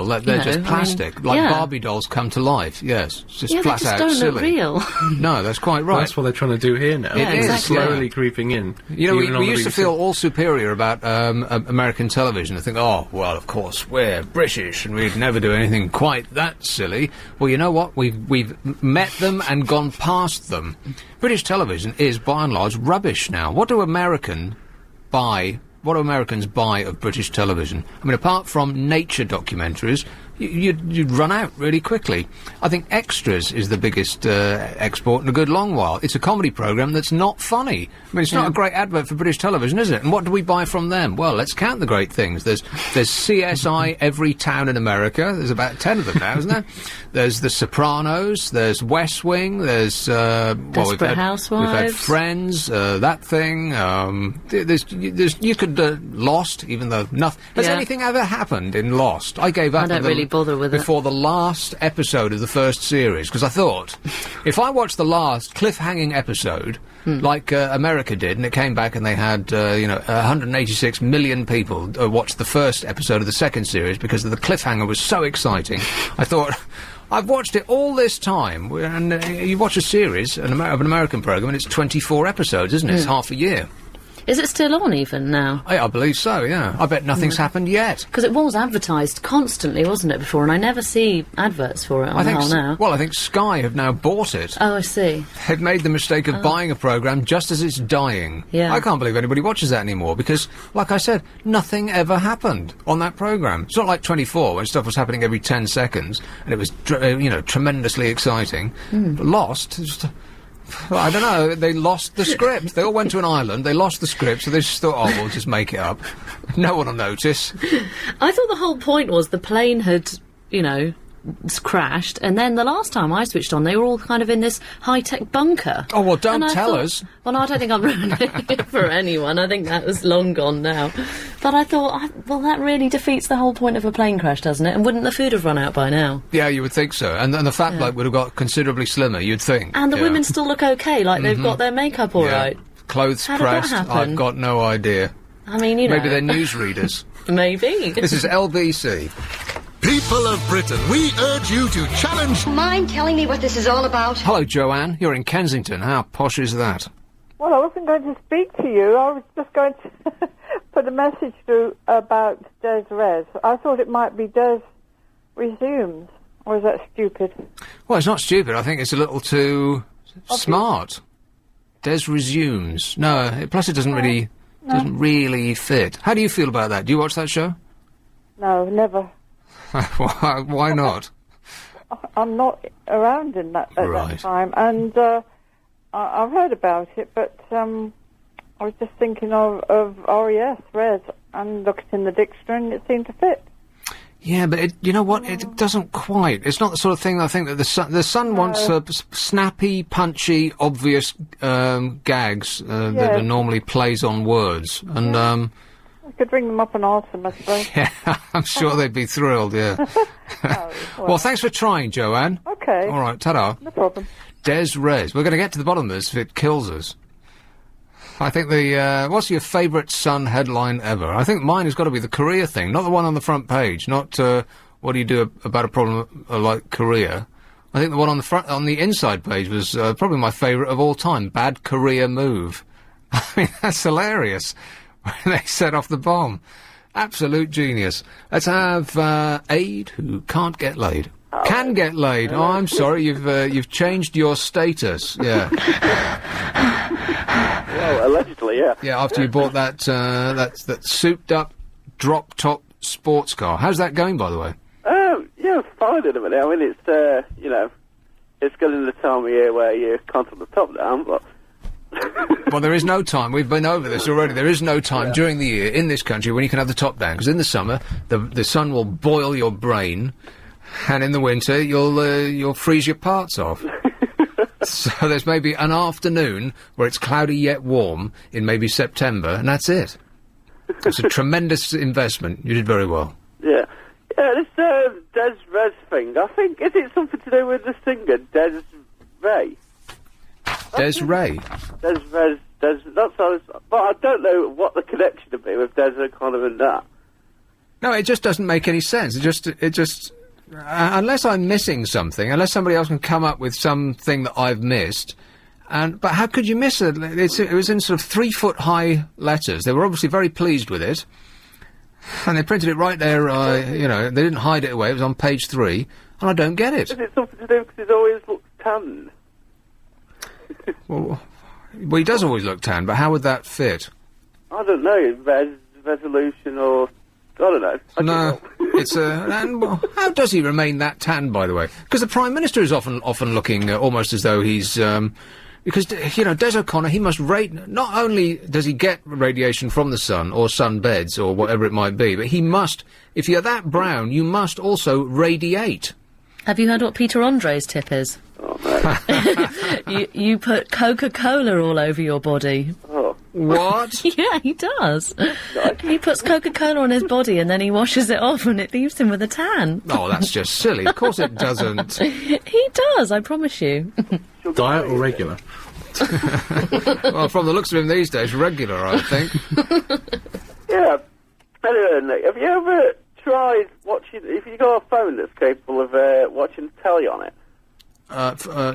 they're just know, plastic. Barbie dolls come to life, yes. It's just yeah, flat they just out don't silly. look real. No, that's quite right. Well, that's what they're trying to do here now. Yeah, It is, exactly. Slowly creeping in. You know, even on we the used to BBC. feel all superior about American television. I think, oh, well, of course, we're British and we'd never do anything quite that silly. Well, you know what? We've met them and gone past them. British television is, by and large, rubbish now. What do Americans buy of British television? I mean, apart from nature documentaries, you'd run out really quickly. I think Extras is the biggest export in a good long while. It's a comedy programme that's not funny. I mean, it's not a great advert for British television, is it? And what do we buy from them? Well, let's count the great things. There's CSI every town in America. There's about 10 of them now, isn't there? There's The Sopranos. There's West Wing. There's Desperate Housewives. We've had Friends. That thing. You could Lost, even though nothing. Has anything ever happened in Lost? I gave up. I don't really bother with it. Before the last episode of the first series, because I thought, if I watched the last cliffhanging episode, like America did, and it came back and they had, 186 million people watch the first episode of the second series because the cliffhanger was so exciting, I thought, I've watched it all this time, and you watch a series, of an American programme, and it's 24 episodes, isn't it? It's half a year. Is it still on even now? I believe so, yeah. I bet nothing's happened yet. Because it was advertised constantly, wasn't it, before? And I never see adverts for it on now. Well, I think Sky have now bought it. Oh, I see. They've made the mistake of buying a programme just as it's dying. Yeah. I can't believe anybody watches that anymore because, like I said, nothing ever happened on that programme. It's not like 24 when stuff was happening every 10 seconds and it was, tremendously exciting. But Lost... I don't know, they lost the script. They all went to an island, they lost the script, so they just thought, oh, we'll just make it up. No one will notice. I thought the whole point was the plane had, crashed, and then the last time I switched on, they were all kind of in this high-tech bunker. Oh, well, don't tell us. Well, no, I don't think I'm ruining it for anyone. I think that was long gone now. But I thought, that really defeats the whole point of a plane crash, doesn't it? And wouldn't the food have run out by now? Yeah, you would think so. And the fat bloke would have got considerably slimmer, you'd think. And the women still look okay, like they've got their makeup all right. Clothes How did pressed, that happen? I've got no idea. I mean, Maybe they're newsreaders. Maybe. This is LBC. People of Britain, we urge you to challenge... Mind telling me what this is all about? Hello, Joanne. You're in Kensington. How posh is that? Well, I wasn't going to speak to you. I was just going to put a message through about Des Res. I thought it might be Des Resumes. Or is that stupid? Well, it's not stupid. I think it's a little too smart. Des Resumes. No, plus it doesn't really fit. How do you feel about that? Do you watch that show? No, never. Why not? I'm not around at that time, and I've heard about it, but I was just thinking of RES, Res, and looked in the dictionary and it seemed to fit. Yeah, but you know what? It doesn't quite. It's not the sort of thing I think that the Sun wants snappy, punchy, obvious gags that are normally plays on words, and I could ring them up and ask them, I suppose. yeah, I'm sure they'd be thrilled, yeah. Well, thanks for trying, Joanne. Okay. All right, ta-da. No problem. Des Res. We're going to get to the bottom of this if it kills us. I think what's your favourite Sun headline ever? I think mine has got to be the Korea thing, not the one on the front page, not what do you do about a problem like Korea. I think the one on the inside page was probably my favourite of all time, Bad Korea Move. I mean, that's hilarious. When they set off the bomb. Absolute genius. Let's have Aid, who can't get laid. Can get laid. Oh, I'm sorry, you've changed your status. Yeah. Well, allegedly, yeah. Yeah, after you bought that souped-up, drop-top sports car. How's that going, by the way? Yeah, fine at the minute. I mean, it's, it's getting the time of year where you can't put the top down, but... Well, there is no time. We've been over this already. There is no time during the year in this country when you can have the top down, because in the summer the sun will boil your brain, and in the winter you'll freeze your parts off. So there's maybe an afternoon where it's cloudy yet warm in maybe September, and that's it. It's a tremendous investment. You did very well. Yeah, this Des Res thing. I think is it something to do with the singer Des Ray? Des Ray. Des Res. That's how. But I don't know what the connection would be with Des O'Connor and that. No, it just doesn't make any sense. It just unless I'm missing something, unless somebody else can come up with something that I've missed. But how could you miss it? It was in sort of 3-foot-high letters. They were obviously very pleased with it. And they printed it right there, they didn't hide it away. It was on page 3, and I don't get it. Is it something to do because it always looks tanned? Well, he does always look tan, but how would that fit? I don't know, resolution or... I don't know. No, it's how does he remain that tan, by the way? Because the Prime Minister is often looking almost as though he's... because, Des O'Connor, he must not only does he get radiation from the sun, or sunbeds, or whatever it might be, but he must, if you're that brown, you must also radiate. Have you heard what Peter Andre's tip is? Oh, no. you put Coca-Cola all over your body. Oh. What? Yeah, he does. He puts Coca-Cola on his body and then he washes it off and it leaves him with a tan. Oh, that's just silly. Of course it doesn't. He does, I promise you. Diet or regular? Well, from the looks of him these days, regular, I think. Yeah. Anyway, Nick, have you ever tried watching... If you got a phone that's capable of watching telly on it?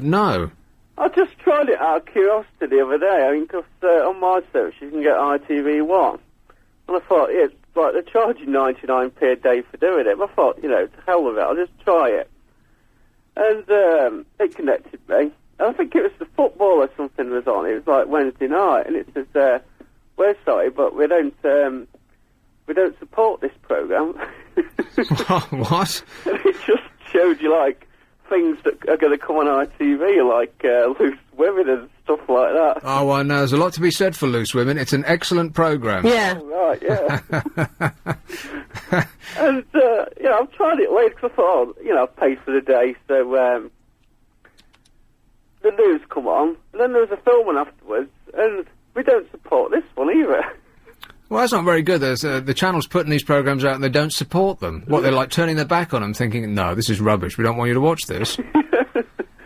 No. I just tried it out of curiosity the other day. I mean, because on my service you can get ITV1. And I thought, it's like they're charging 99p a day for doing it. But I thought, to hell with it, I'll just try it. And it connected me. And I think it was the football or something was on. It was like Wednesday night. And it says, we're sorry, but we don't support this programme. What? And it just showed you, like, things that are going to come on ITV, like Loose Women and stuff like that. Oh, I know. There's a lot to be said for Loose Women. It's an excellent programme. Yeah. Oh, right, yeah. And, I've tried it later because I thought, I've paid for the day, so the news come on, and then there was a film on afterwards, and we don't support this one either. Well, that's not very good. There's the channel's putting these programmes out and they don't support them. What, they're like turning their back on them, thinking, no, this is rubbish, we don't want you to watch this.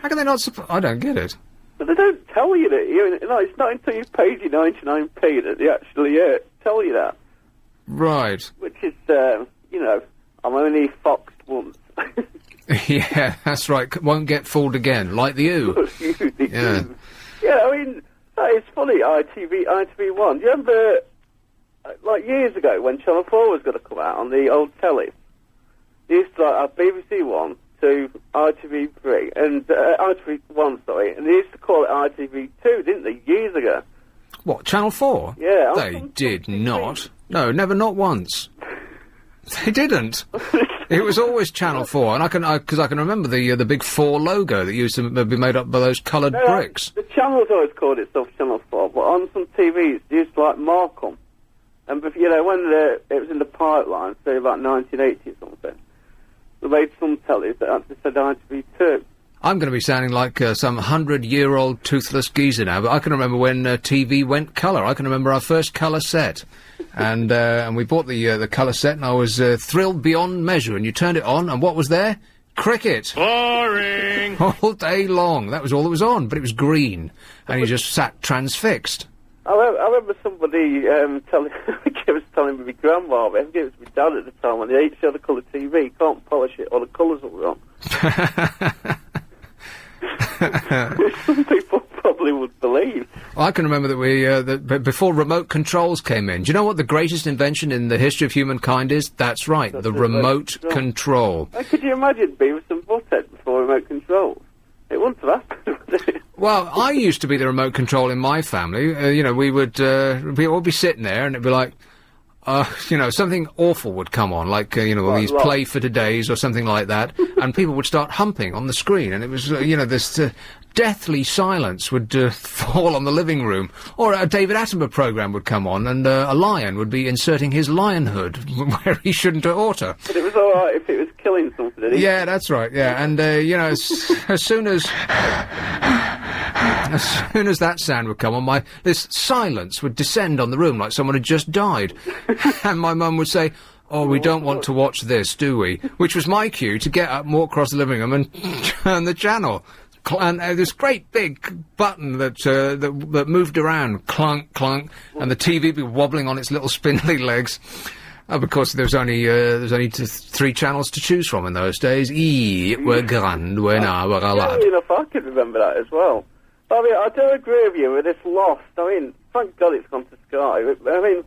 How can they not support... I don't get it. But they don't tell you that. It's not until you've paid your 99p that they actually tell you that. Right. Which is, I'm only foxed once. Yeah, that's right. Won't get fooled again, like the U. Yeah. Yeah, I mean, it's funny, ITV1. Do you remember... like years ago, when Channel 4 was going to come out on the old telly, they used to have BBC 1 to ITV3, and ITV1, sorry, and they used to call it ITV2, didn't they, years ago? What, Channel 4? Yeah. They did not. No, never, not once. They didn't. It was always Channel 4, and because I can remember the big 4 logo that used to be made up by those coloured bricks. The channel's always called itself Channel 4, but on some TVs, they used to, like, mark them. And, when it was in the pipeline, say about 1980 or something, they made some tellies that actually said ITV2. I'm going to be sounding like some 100-year-old toothless geezer now, but I can remember when TV went colour. I can remember our first colour set. And we bought the colour set, and I was thrilled beyond measure. And you turned it on, and what was there? Cricket. Boring! All day long. That was all that was on, but it was green. And you just sat transfixed. I remember somebody telling me my grandma, I think it was my dad at the time, when they each had a colour TV, you can't polish it or the colours will run. Some people probably would believe. Well, I can remember that before remote controls came in. Do you know what the greatest invention in the history of humankind is? That's right, the remote control. Could you imagine Beavis and Butthead before remote controls? It wouldn't have happened, would it? Well, I used to be the remote control in my family. We would all be sitting there, and it'd be like, something awful would come on, like, these Play for Todays or something like that, and people would start humping on the screen, and it was, this deathly silence would fall on the living room. Or a David Attenborough programme would come on, and a lion would be inserting his lionhood where he shouldn't have oughta. But it was all right if it was killing something. Yeah, that's right, yeah, and, as soon as that sound would come on, this silence would descend on the room like someone had just died. And my mum would say, oh, we don't want to watch this, do we? Which was my cue to get up and walk across the living room and turn the channel. And this great big button that moved around, clunk, clunk, and the TV would be wobbling on its little spindly legs. Oh, because there was only 3 channels to choose from in those days. Were grand when I were a lad. Funny enough, I can remember that as well. I mean, I do agree with you with this Lost. I mean, thank God it's gone to Sky. I mean,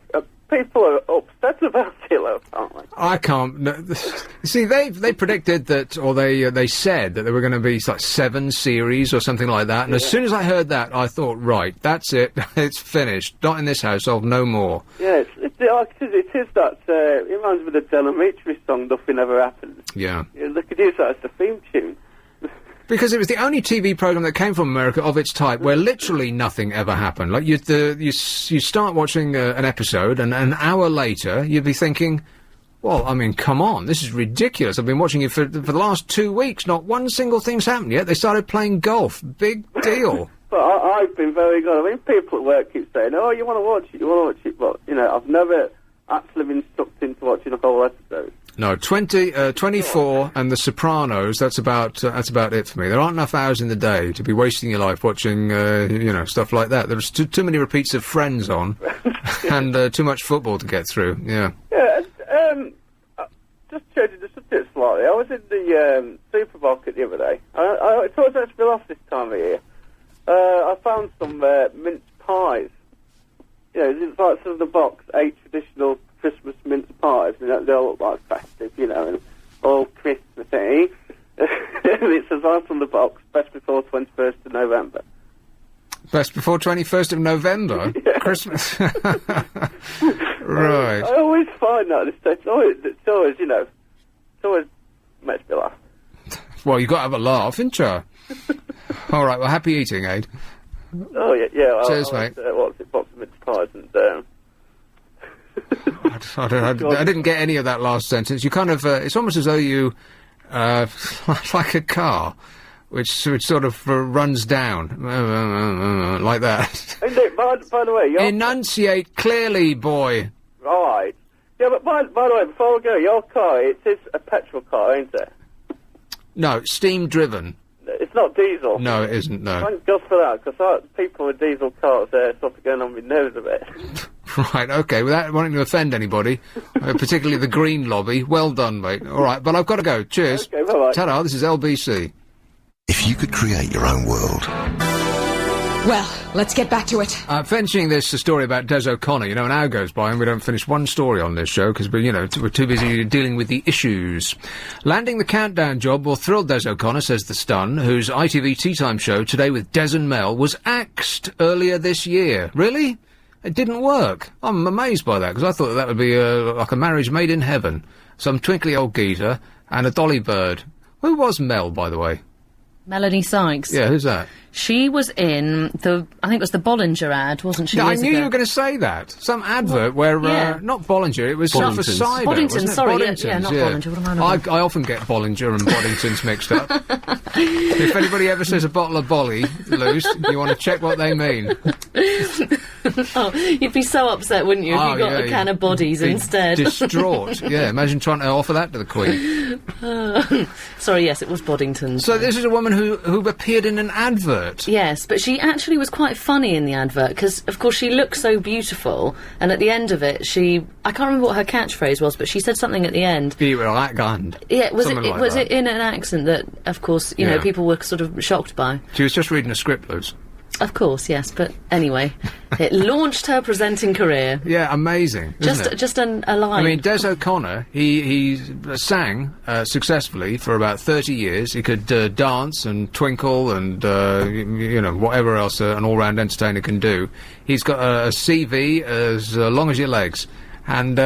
people are upset about it, though, apparently. I can't. No, see, they predicted that, or they said that there were going to be like 7 series or something like that. And as soon as I heard that, I thought, right, that's it. It's finished. Not in this household, no more. Yeah, it is that. It reminds me of the Delamitri song, "Nothing Ever Happens." Yeah. They could use that as the theme tune. Because it was the only TV program that came from America of its type where literally nothing ever happened. Like, you start watching an episode, and an hour later, you'd be thinking, well, I mean, come on, this is ridiculous. I've been watching it for the last 2 weeks. Not one single thing's happened yet. They started playing golf. Big deal. But I've been very good. I mean, people at work keep saying, oh, you want to watch it, But, I've never actually been sucked into watching a whole episode. No, 24 and The Sopranos, that's about it for me. There aren't enough hours in the day to be wasting your life watching, stuff like that. There's too many repeats of Friends on, and too much football to get through, yeah. Yeah, just changing the subject slightly. I was in the supermarket the other day. It's always nice to be off this time of year. I found some mince pies. It's like some of the box, 8 traditional Christmas mince pies, and they all look like festive, and all Christmassy. It says right on the box, best before 21st of November. Best before 21st of November? Yeah. Christmas? Right. I always find that it's always makes me laugh. Well, you've got to have a laugh, ain't you? All right, well, happy eating, Aid. Oh, yeah. Cheers, mate. Box of mince pies and... I didn't get any of that last sentence. You kind of, it's almost as though you, like a car, which sort of runs down, like that. Indeed, by the way... Enunciate clearly, boy. Right. Yeah, but by the way, before we go, your car, it is a petrol car, ain't it? No, steam-driven. It's not diesel. No, it isn't, no. Thank God for that, because people with diesel cars, they're sort of going on my nerves a bit. Right, okay, without wanting to offend anybody, particularly the Green lobby, well done, mate. All right, but I've got to go. Cheers. Okay, bye-bye. Ta-da, this is LBC. If you could create your own world... Well, let's get back to it. Finishing this story about Des O'Connor, an hour goes by and we don't finish one story on this show because we're too busy dealing with the issues. Landing the countdown job will thrill Des O'Connor, says The Stun, whose ITV Tea Time show, Today with Des and Mel, was axed earlier this year. Really? It didn't work. I'm amazed by that because I thought that would be like a marriage made in heaven. Some twinkly old geezer and a dolly bird. Who was Mel, by the way? Melanie Sykes. Yeah, who's that? She was in I think it was the Bollinger ad, wasn't she? No, I knew you were going to say that. Some advert where, not Bollinger, it was for cider. Boddington, sorry, not Bollinger, what am I on? I often get Bollinger and Boddingtons mixed up. If anybody ever says a bottle of Bolly loose, you want to check what they mean. Oh, you'd be so upset, wouldn't you, if you got a can of bodies instead? Distraught, yeah. Imagine trying to offer that to the Queen. Sorry, yes, it was Boddington. So this is a woman who appeared in an advert. Yes, but she actually was quite funny in the advert, because, of course, she looked so beautiful, and at the end of it, I can't remember what her catchphrase was, but she said something at the end. You were that grand. Yeah, was it in an accent that, of course, you know, people were sort of shocked by? She was just reading a script, Luz. Of course, yes, but anyway, it launched her presenting career. Yeah, amazing. Just a line. I mean, Des O'Connor, he sang successfully for about 30 years. He could dance and twinkle and whatever else an all-round entertainer can do. He's got a CV as long as your legs, and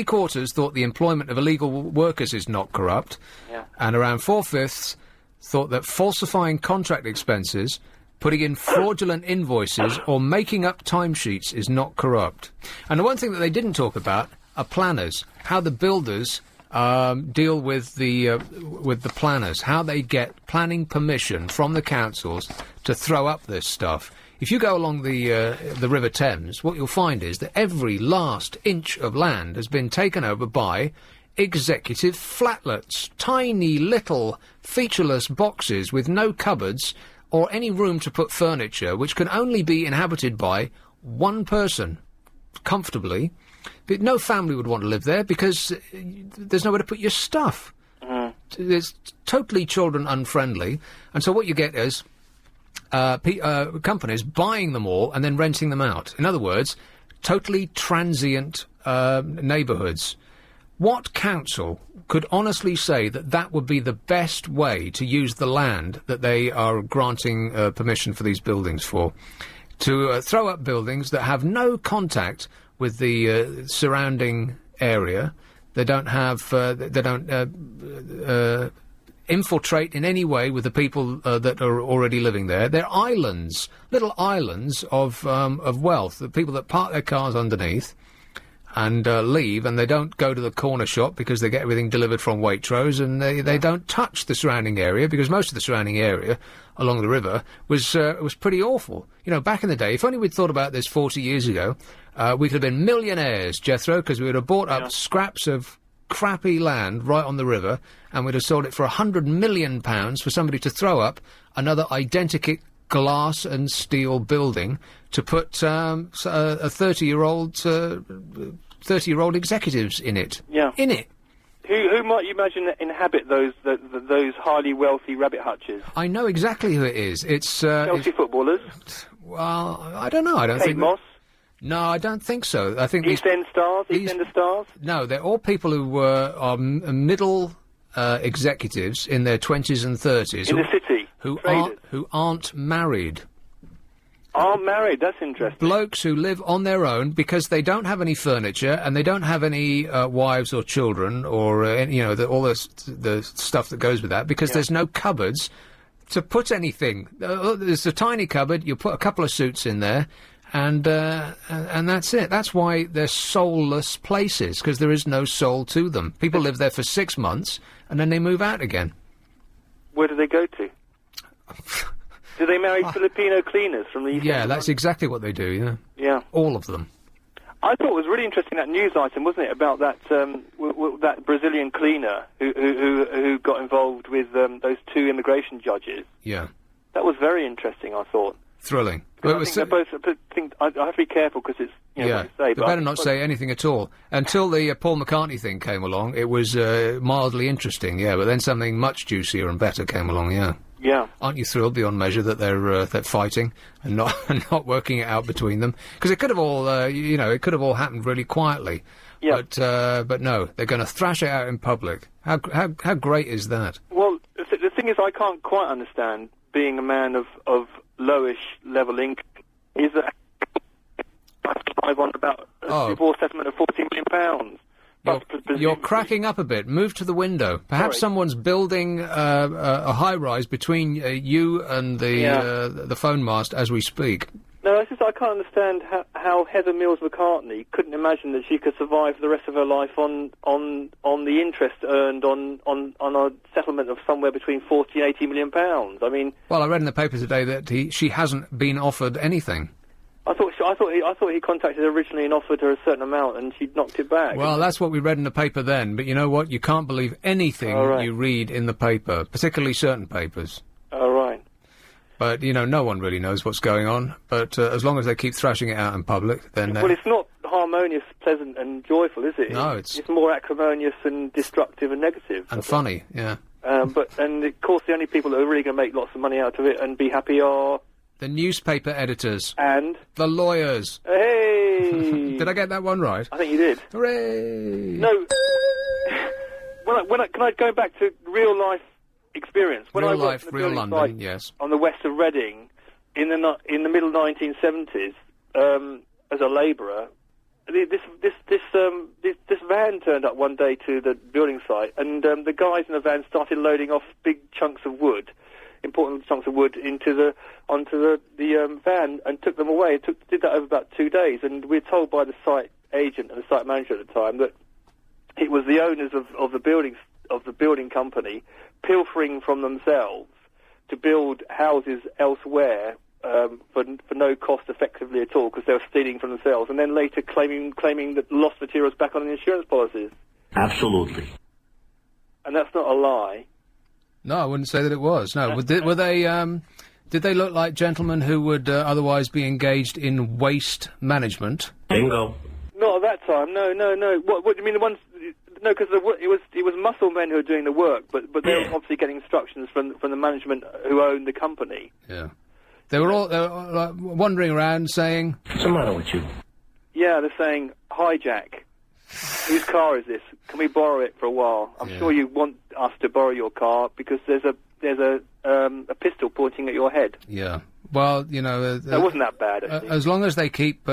3/4 thought the employment of illegal workers is not corrupt, and around 4/5 thought that falsifying contract expenses, putting in fraudulent invoices, or making up timesheets is not corrupt. And the one thing that they didn't talk about are planners, how the builders deal with the planners, how they get planning permission from the councils to throw up this stuff. If you go along the River Thames, what you'll find is that every last inch of land has been taken over by executive flatlets, tiny little featureless boxes with no cupboards or any room to put furniture, which can only be inhabited by one person comfortably. But no family would want to live there because there's nowhere to put your stuff. It's totally children unfriendly, and so what you get is companies buying them all and then renting them out. In other words, totally transient neighbourhoods. What council could honestly say that that would be the best way to use the land that they are granting permission for these buildings for? To throw up buildings that have no contact with the surrounding area. They don't have, they don't infiltrate in any way with the people that are already living there. They're islands, little islands of wealth. The people that park their cars underneath and leave, and they don't go to the corner shop because they get everything delivered from Waitrose, and they don't touch the surrounding area because most of the surrounding area along the river was pretty awful. You know, back in the day, if only we'd thought about this 40 years ago, we could have been millionaires, Jethro, because we would have bought up scraps of crappy land right on the river, and we'd have sold it for £100 million for somebody to throw up another identical glass and steel building to put a 30-year-old executives in it. Yeah. In it. Who might you imagine inhabit those highly wealthy rabbit hutches? I know exactly who it is. It's Chelsea footballers. Well, I don't know. I don't Kate think. Moss. No, I don't think so. I think East End stars. East End stars. No, they're all people who are middle executives in their 20s and 30s In the city. who Traders. aren't married. Aren't married. That's interesting. Blokes who live on their own because they don't have any furniture and they don't have any wives or children or all the stuff that goes with that because there's no cupboards to put anything. There's a tiny cupboard. You put a couple of suits in there, and that's it. That's why they're soulless places, because there is no soul to them. People live there for 6 months and then they move out again. Where do they go to? Do they marry Filipino cleaners from the East Yeah, End? that's exactly what they do, yeah. Yeah. All of them. I thought it was really interesting, that news item, wasn't it, about that that Brazilian cleaner who got involved with those 2 immigration judges. Yeah. That was very interesting, I thought. Thrilling. I think they're both. I have to be careful because it's what you say. They But better not say anything at all. Until the Paul McCartney thing came along, it was mildly interesting, yeah, but then something much juicier and better came along, yeah. Yeah. Aren't you thrilled beyond measure that they're fighting and not and not working it out between them? Because it could have all, it could have all happened really quietly. Yeah. But no, they're going to thrash it out in public. How great is that? Well, the thing is, I can't quite understand, being a man of lowish level income, is that I want about a divorce settlement of £40 million. You're cracking up a bit. Move to the window. Perhaps someone's building a high-rise between you and the phone mast as we speak. No, it's just I can't understand how Heather Mills McCartney couldn't imagine that she could survive the rest of her life on the interest earned on a settlement of somewhere between £40 and £80 million. I mean, well, I read in the paper today that she hasn't been offered anything. I thought he contacted her originally and offered her a certain amount, and she'd knocked it back. Well, that's what we read in the paper then. But you know what? You can't believe anything you read in the paper, particularly certain papers. Oh, right. But no one really knows what's going on. But as long as they keep thrashing it out in public, then well, it's not harmonious, pleasant, and joyful, is it? No, it's more acrimonious and destructive and negative and funny. Yeah. And of course, the only people that are really going to make lots of money out of it and be happy are the newspaper editors and the lawyers. Hey, did I get that one right? I think you did. Hooray! No. Can I go back to real life experience? When real I worked life, real London, yes. On the west of Reading, in the middle 1970s, as a labourer, this van turned up one day to the building site, and the guys in the van started loading off big chunks of wood, important chunks of wood, onto the van and took them away. Did that over about 2 days, and we were told by the site agent and the site manager at the time that it was the owners of the building company pilfering from themselves to build houses elsewhere for no cost effectively at all, because they were stealing from themselves, and then later claiming that lost materials back on the insurance policies. Absolutely. And that's not a lie. No, I wouldn't say that it was. No, were they? Did they look like gentlemen who would otherwise be engaged in waste management? Bingo. Not at that time. No. What do you mean? The ones? No, because it was muscle men who were doing the work, but they were obviously getting instructions from the management who owned the company. Yeah. They were all like, wandering around saying... What's the matter with you? Yeah, they're saying, "Hi, Jack. Whose car is this? Can we borrow it for a while? I'm sure you want us to borrow your car because there's a pistol pointing at your head." Yeah. Well, you know... it wasn't that bad, actually. As long as they keep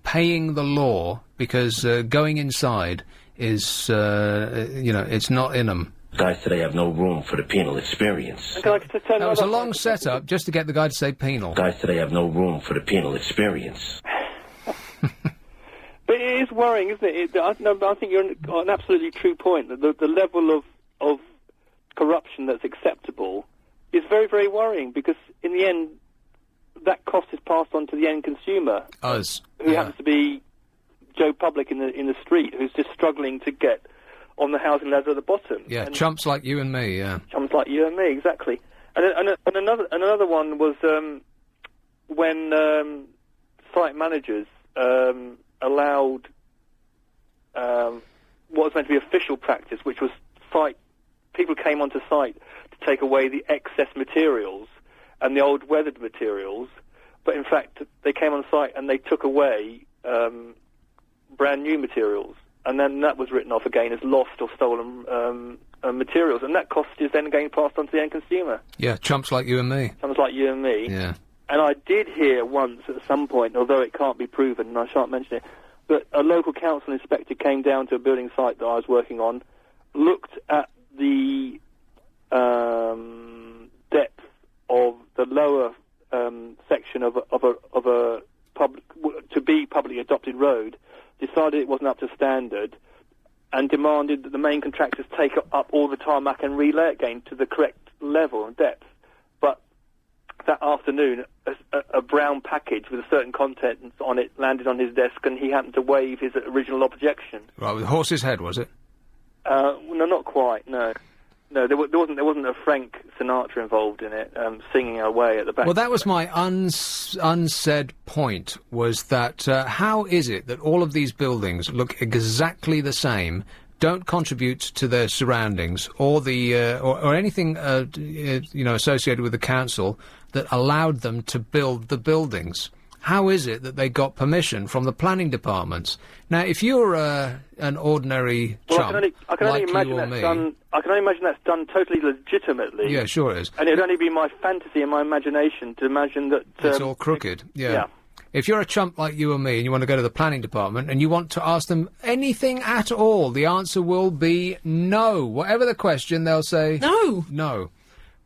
paying the law, because going inside is, it's not in them. Guys today have no room for the penal experience. That was a long setup just to get the guy to say penal. Guys today have no room for the penal experience. But it is worrying, isn't it? I think you're on an absolutely true point. That the level of corruption that's acceptable is very, very worrying, because in the end, that cost is passed on to the end consumer. Us. Who happens to be Joe Public in the street, who's just struggling to get on the housing ladder at the bottom. Yeah, chumps like you and me, yeah. Chumps like you and me, exactly. And another one was when site managers allowed what was meant to be official practice, which was people came onto site to take away the excess materials and the old weathered materials, but in fact they came on site and they took away brand new materials, and then that was written off again as lost or stolen materials, and that cost is then again passed on to the end consumer. Yeah, chumps like you and me. Chumps like you and me. Yeah. And I did hear once at some point, although it can't be proven and I shan't mention it, that a local council inspector came down to a building site that I was working on, looked at the depth of the lower section of a publicly adopted road, decided it wasn't up to standard, and demanded that the main contractors take up all the tarmac and relay it again to the correct level and depth. But that afternoon, a brown package with a certain contents on it landed on his desk, and he happened to waive his original objection. Right, with a horse's head, was it? No, not quite, no. No, there wasn't a Frank Sinatra involved in it, singing away at the back. Well, that was my unsaid point, was that how is it that all of these buildings look exactly the same, don't contribute to their surroundings, or the or anything associated with the council that allowed them to build the buildings? How is it that they got permission from the planning departments? Now, if you're an ordinary chump, I can only like you or me... I can only imagine that's done totally legitimately. Yeah, sure it is. And it'd only be my fantasy and my imagination to imagine that... it's all crooked, yeah. If you're a chump like you or me and you want to go to the planning department and you want to ask them anything at all, the answer will be no. Whatever the question, they'll say... No. No.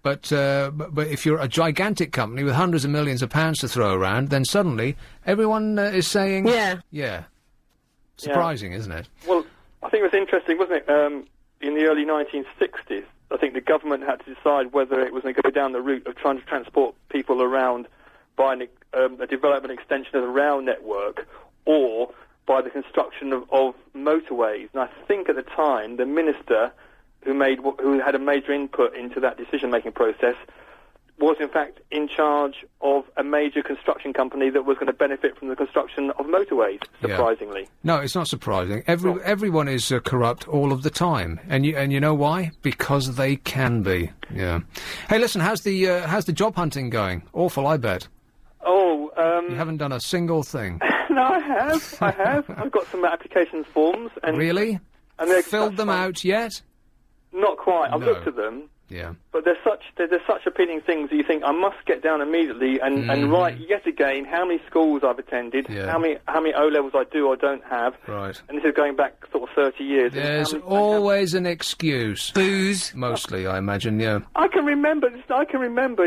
But if you're a gigantic company with hundreds of millions of pounds to throw around, then suddenly everyone is saying... Yeah. Yeah. Surprising, isn't it? Well, I think it was interesting, wasn't it? In the early 1960s, I think the government had to decide whether it was going to go down the route of trying to transport people around by a development extension of the rail network, or by the construction of motorways. And I think at the time, the minister who had a major input into that decision-making process was in fact in charge of a major construction company that was going to benefit from the construction of motorways, surprisingly. Yeah. No, it's not surprising. Everyone is corrupt all of the time. And you know why? Because they can be. Yeah. Hey, listen, how's the job hunting going? Awful, I bet. Oh, you haven't done a single thing. No, I have. I've got some application forms. And really? And filled them out yet? Not quite. I've looked at them. Yeah. But there's such appealing things that you think I must get down immediately and write yet again how many schools I've attended, how many O levels I do or don't have. Right. And this is going back sort of 30 years. There's always an excuse. Booze. Mostly, I imagine, yeah. I can remember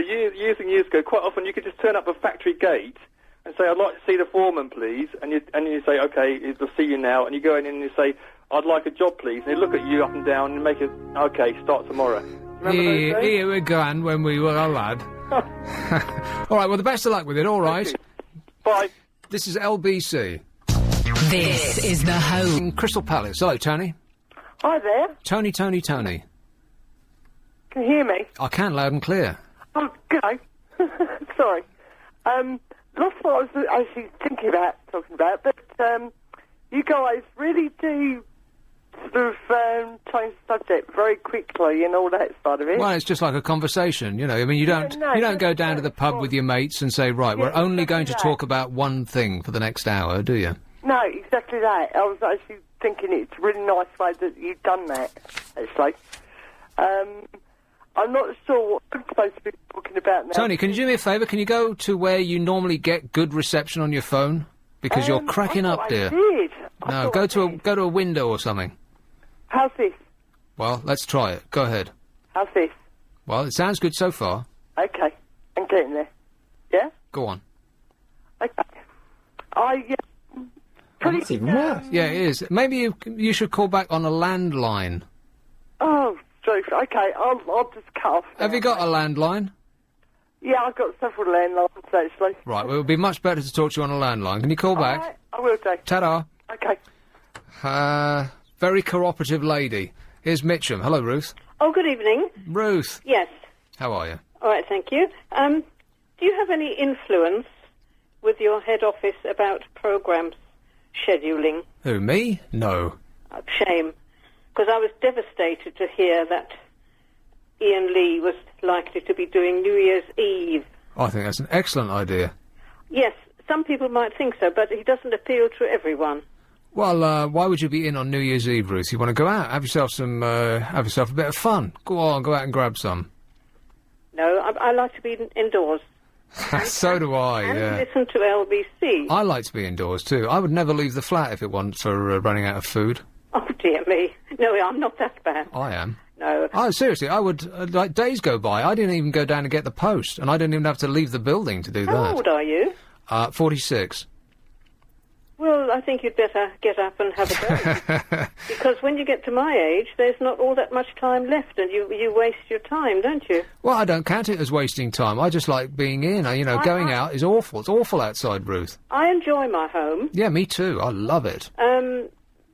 years and years ago, quite often you could just turn up a factory gate and say, I'd like to see the foreman, please. And you say, okay, we'll see you now. And you go in and you say, I'd like a job, please. And they look at you up and down and make it, okay, start tomorrow. Here we go, and when we were a lad. All right, well, the best of luck with it, all right? Bye. This is LBC. This is the home. Crystal Palace. Hello, Tony. Hi there. Tony. Can you hear me? I can, loud and clear. Oh, okay. Sorry. That's what I was actually thinking about, talking about, but you guys really do sort of change the subject very quickly and all that side of it. Well, it's just like a conversation, you know. I mean, you don't go down to the pub with your mates and say, right, we're only going to talk about one thing for the next hour, do you? No, exactly that. I was actually thinking it's a really nice way that you've done that, actually. I'm not sure what I'm supposed to be talking about now. Tony, can you do me a favour? Can you go to where you normally get good reception on your phone? Because you're cracking up, dear. No, go to a window or something. How's this? Well, let's try it. Go ahead. How's this? Well, it sounds good so far. Okay, I'm getting there. Yeah? Go on. Okay. That's even worse. Yeah, it is. Maybe you should call back on a landline. Oh, true. Okay, I'll just cut off. Have you got a landline? Yeah, I've got several landlines, actually. Right, well, it would be much better to talk to you on a landline. Can you call back? Right, I will do. Ta-da. Okay. Very cooperative lady. Here's Mitcham. Hello, Ruth. Oh, good evening. Ruth. Yes. How are you? All right, thank you. Do you have any influence with your head office about programme scheduling? Who, me? No. Shame. Because I was devastated to hear that Ian Lee was likely to be doing New Year's Eve. I think that's an excellent idea. Yes, some people might think so, but he doesn't appeal to everyone. Well, why would you be in on New Year's Eve, Ruth? You want to go out, have yourself a bit of fun. Go on, go out and grab some. No, I like to be indoors. So do I, and yeah. listen to LBC. I like to be indoors, too. I would never leave the flat if it wasn't for running out of food. Oh, dear me. No, I'm not that bad. I am. No. Oh, seriously, I would, like, days go by. I didn't even go down to get the post, and I didn't even have to leave the building to do that. How old are you? 46. Well, I think you'd better get up and have a go. Because when you get to my age, there's not all that much time left, and you waste your time, don't you? Well, I don't count it as wasting time. I just like being in. Going out is awful. It's awful outside, Ruth. I enjoy my home. Yeah, me too. I love it.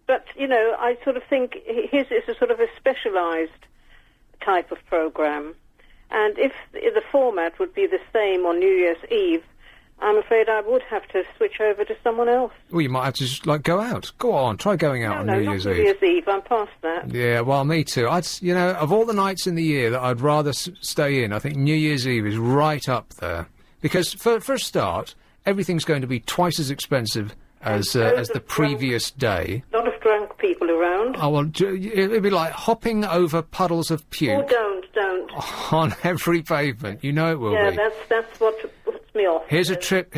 But, I sort of think his is a sort of a specialised type of programme. And if the format would be the same on New Year's Eve, I'm afraid I would have to switch over to someone else. Well, you might have to just, go out. Go on, try going out on New Year's Eve. New Year's Eve, I'm past that. Yeah, well, me too. Of all the nights in the year that I'd rather stay in, I think New Year's Eve is right up there. Because, for a start, everything's going to be twice as expensive as the previous day. A lot of drunk people around. Oh, well, it'd be like hopping over puddles of puke. Oh, don't. On every pavement. You know it will be. Yeah, that's what puts me off. Here's a tip,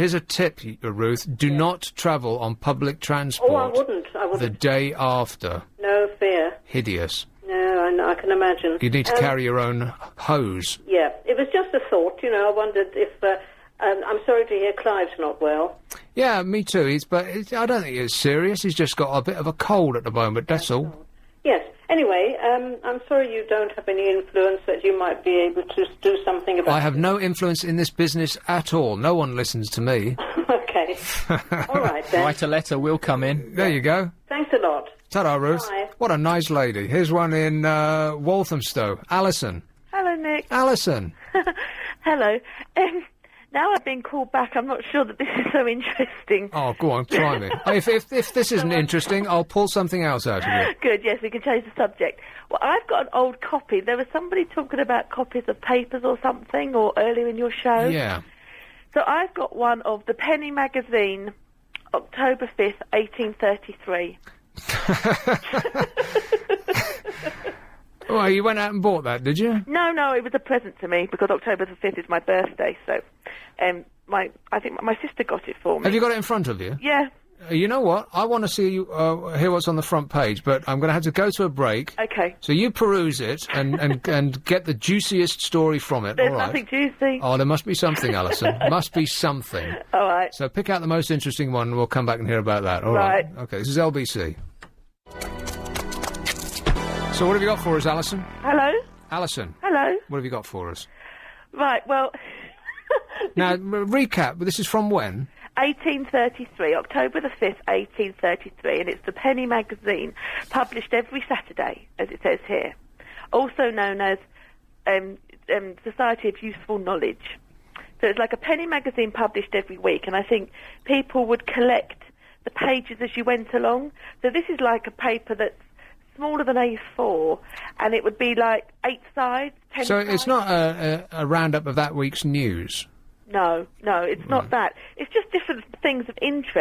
Ruth. Do not travel on public transport. Oh, I wouldn't. The day after. No fear. Hideous. No, I can imagine. You need to carry your own hose. Yeah, it was just a thought, I wondered if... I'm sorry to hear Clive's not well. Yeah, me too. I don't think it's serious. He's just got a bit of a cold at the moment, that's all. Yes. Anyway, I'm sorry you don't have any influence that you might be able to do something about. I have no influence in this business at all. No one listens to me. Okay. All right, then. Write a letter, we'll come in. There you go. Thanks a lot. Ta-da, Ruth. Bye. What a nice lady. Here's one in Walthamstow. Alison. Hello, Nick. Alison. Hello. Now I've been called back, I'm not sure that this is so interesting. Oh, go on, try me. If this isn't interesting, I'll pull something else out of you. Good, yes, we can change the subject. Well, I've got an old copy. There was somebody talking about copies of papers or something, or earlier in your show. Yeah. So I've got one of the Penny Magazine, October 5th, 1833. Well, you went out and bought that, did you? No, it was a present to me because October the 5th is my birthday, so I think my sister got it for me. Have you got it in front of you? Yeah. You know what? I want to see you hear what's on the front page, but I'm going to have to go to a break. Okay. So you peruse it and get the juiciest story from it. There's all right. nothing juicy. Oh, there must be something, Alison. Must be something. All right. So pick out the most interesting one, and we'll come back and hear about that. All right. Okay. This is LBC. So what have you got for us, Alison? Hello. Alison. Hello. What have you got for us? Right. Well. Now recap. This is from when? 1833, October the 5th, 1833, and it's the Penny magazine, published every Saturday, as it says here, also known as Society of Useful Knowledge. So it's like a penny magazine published every week, and I think people would collect the pages as you went along. So this is like a paper that's smaller than A4, and it would be like 8 sides, 10 So sides. it's not a roundup of that week's news? No, it's not that. It's just different things of interest.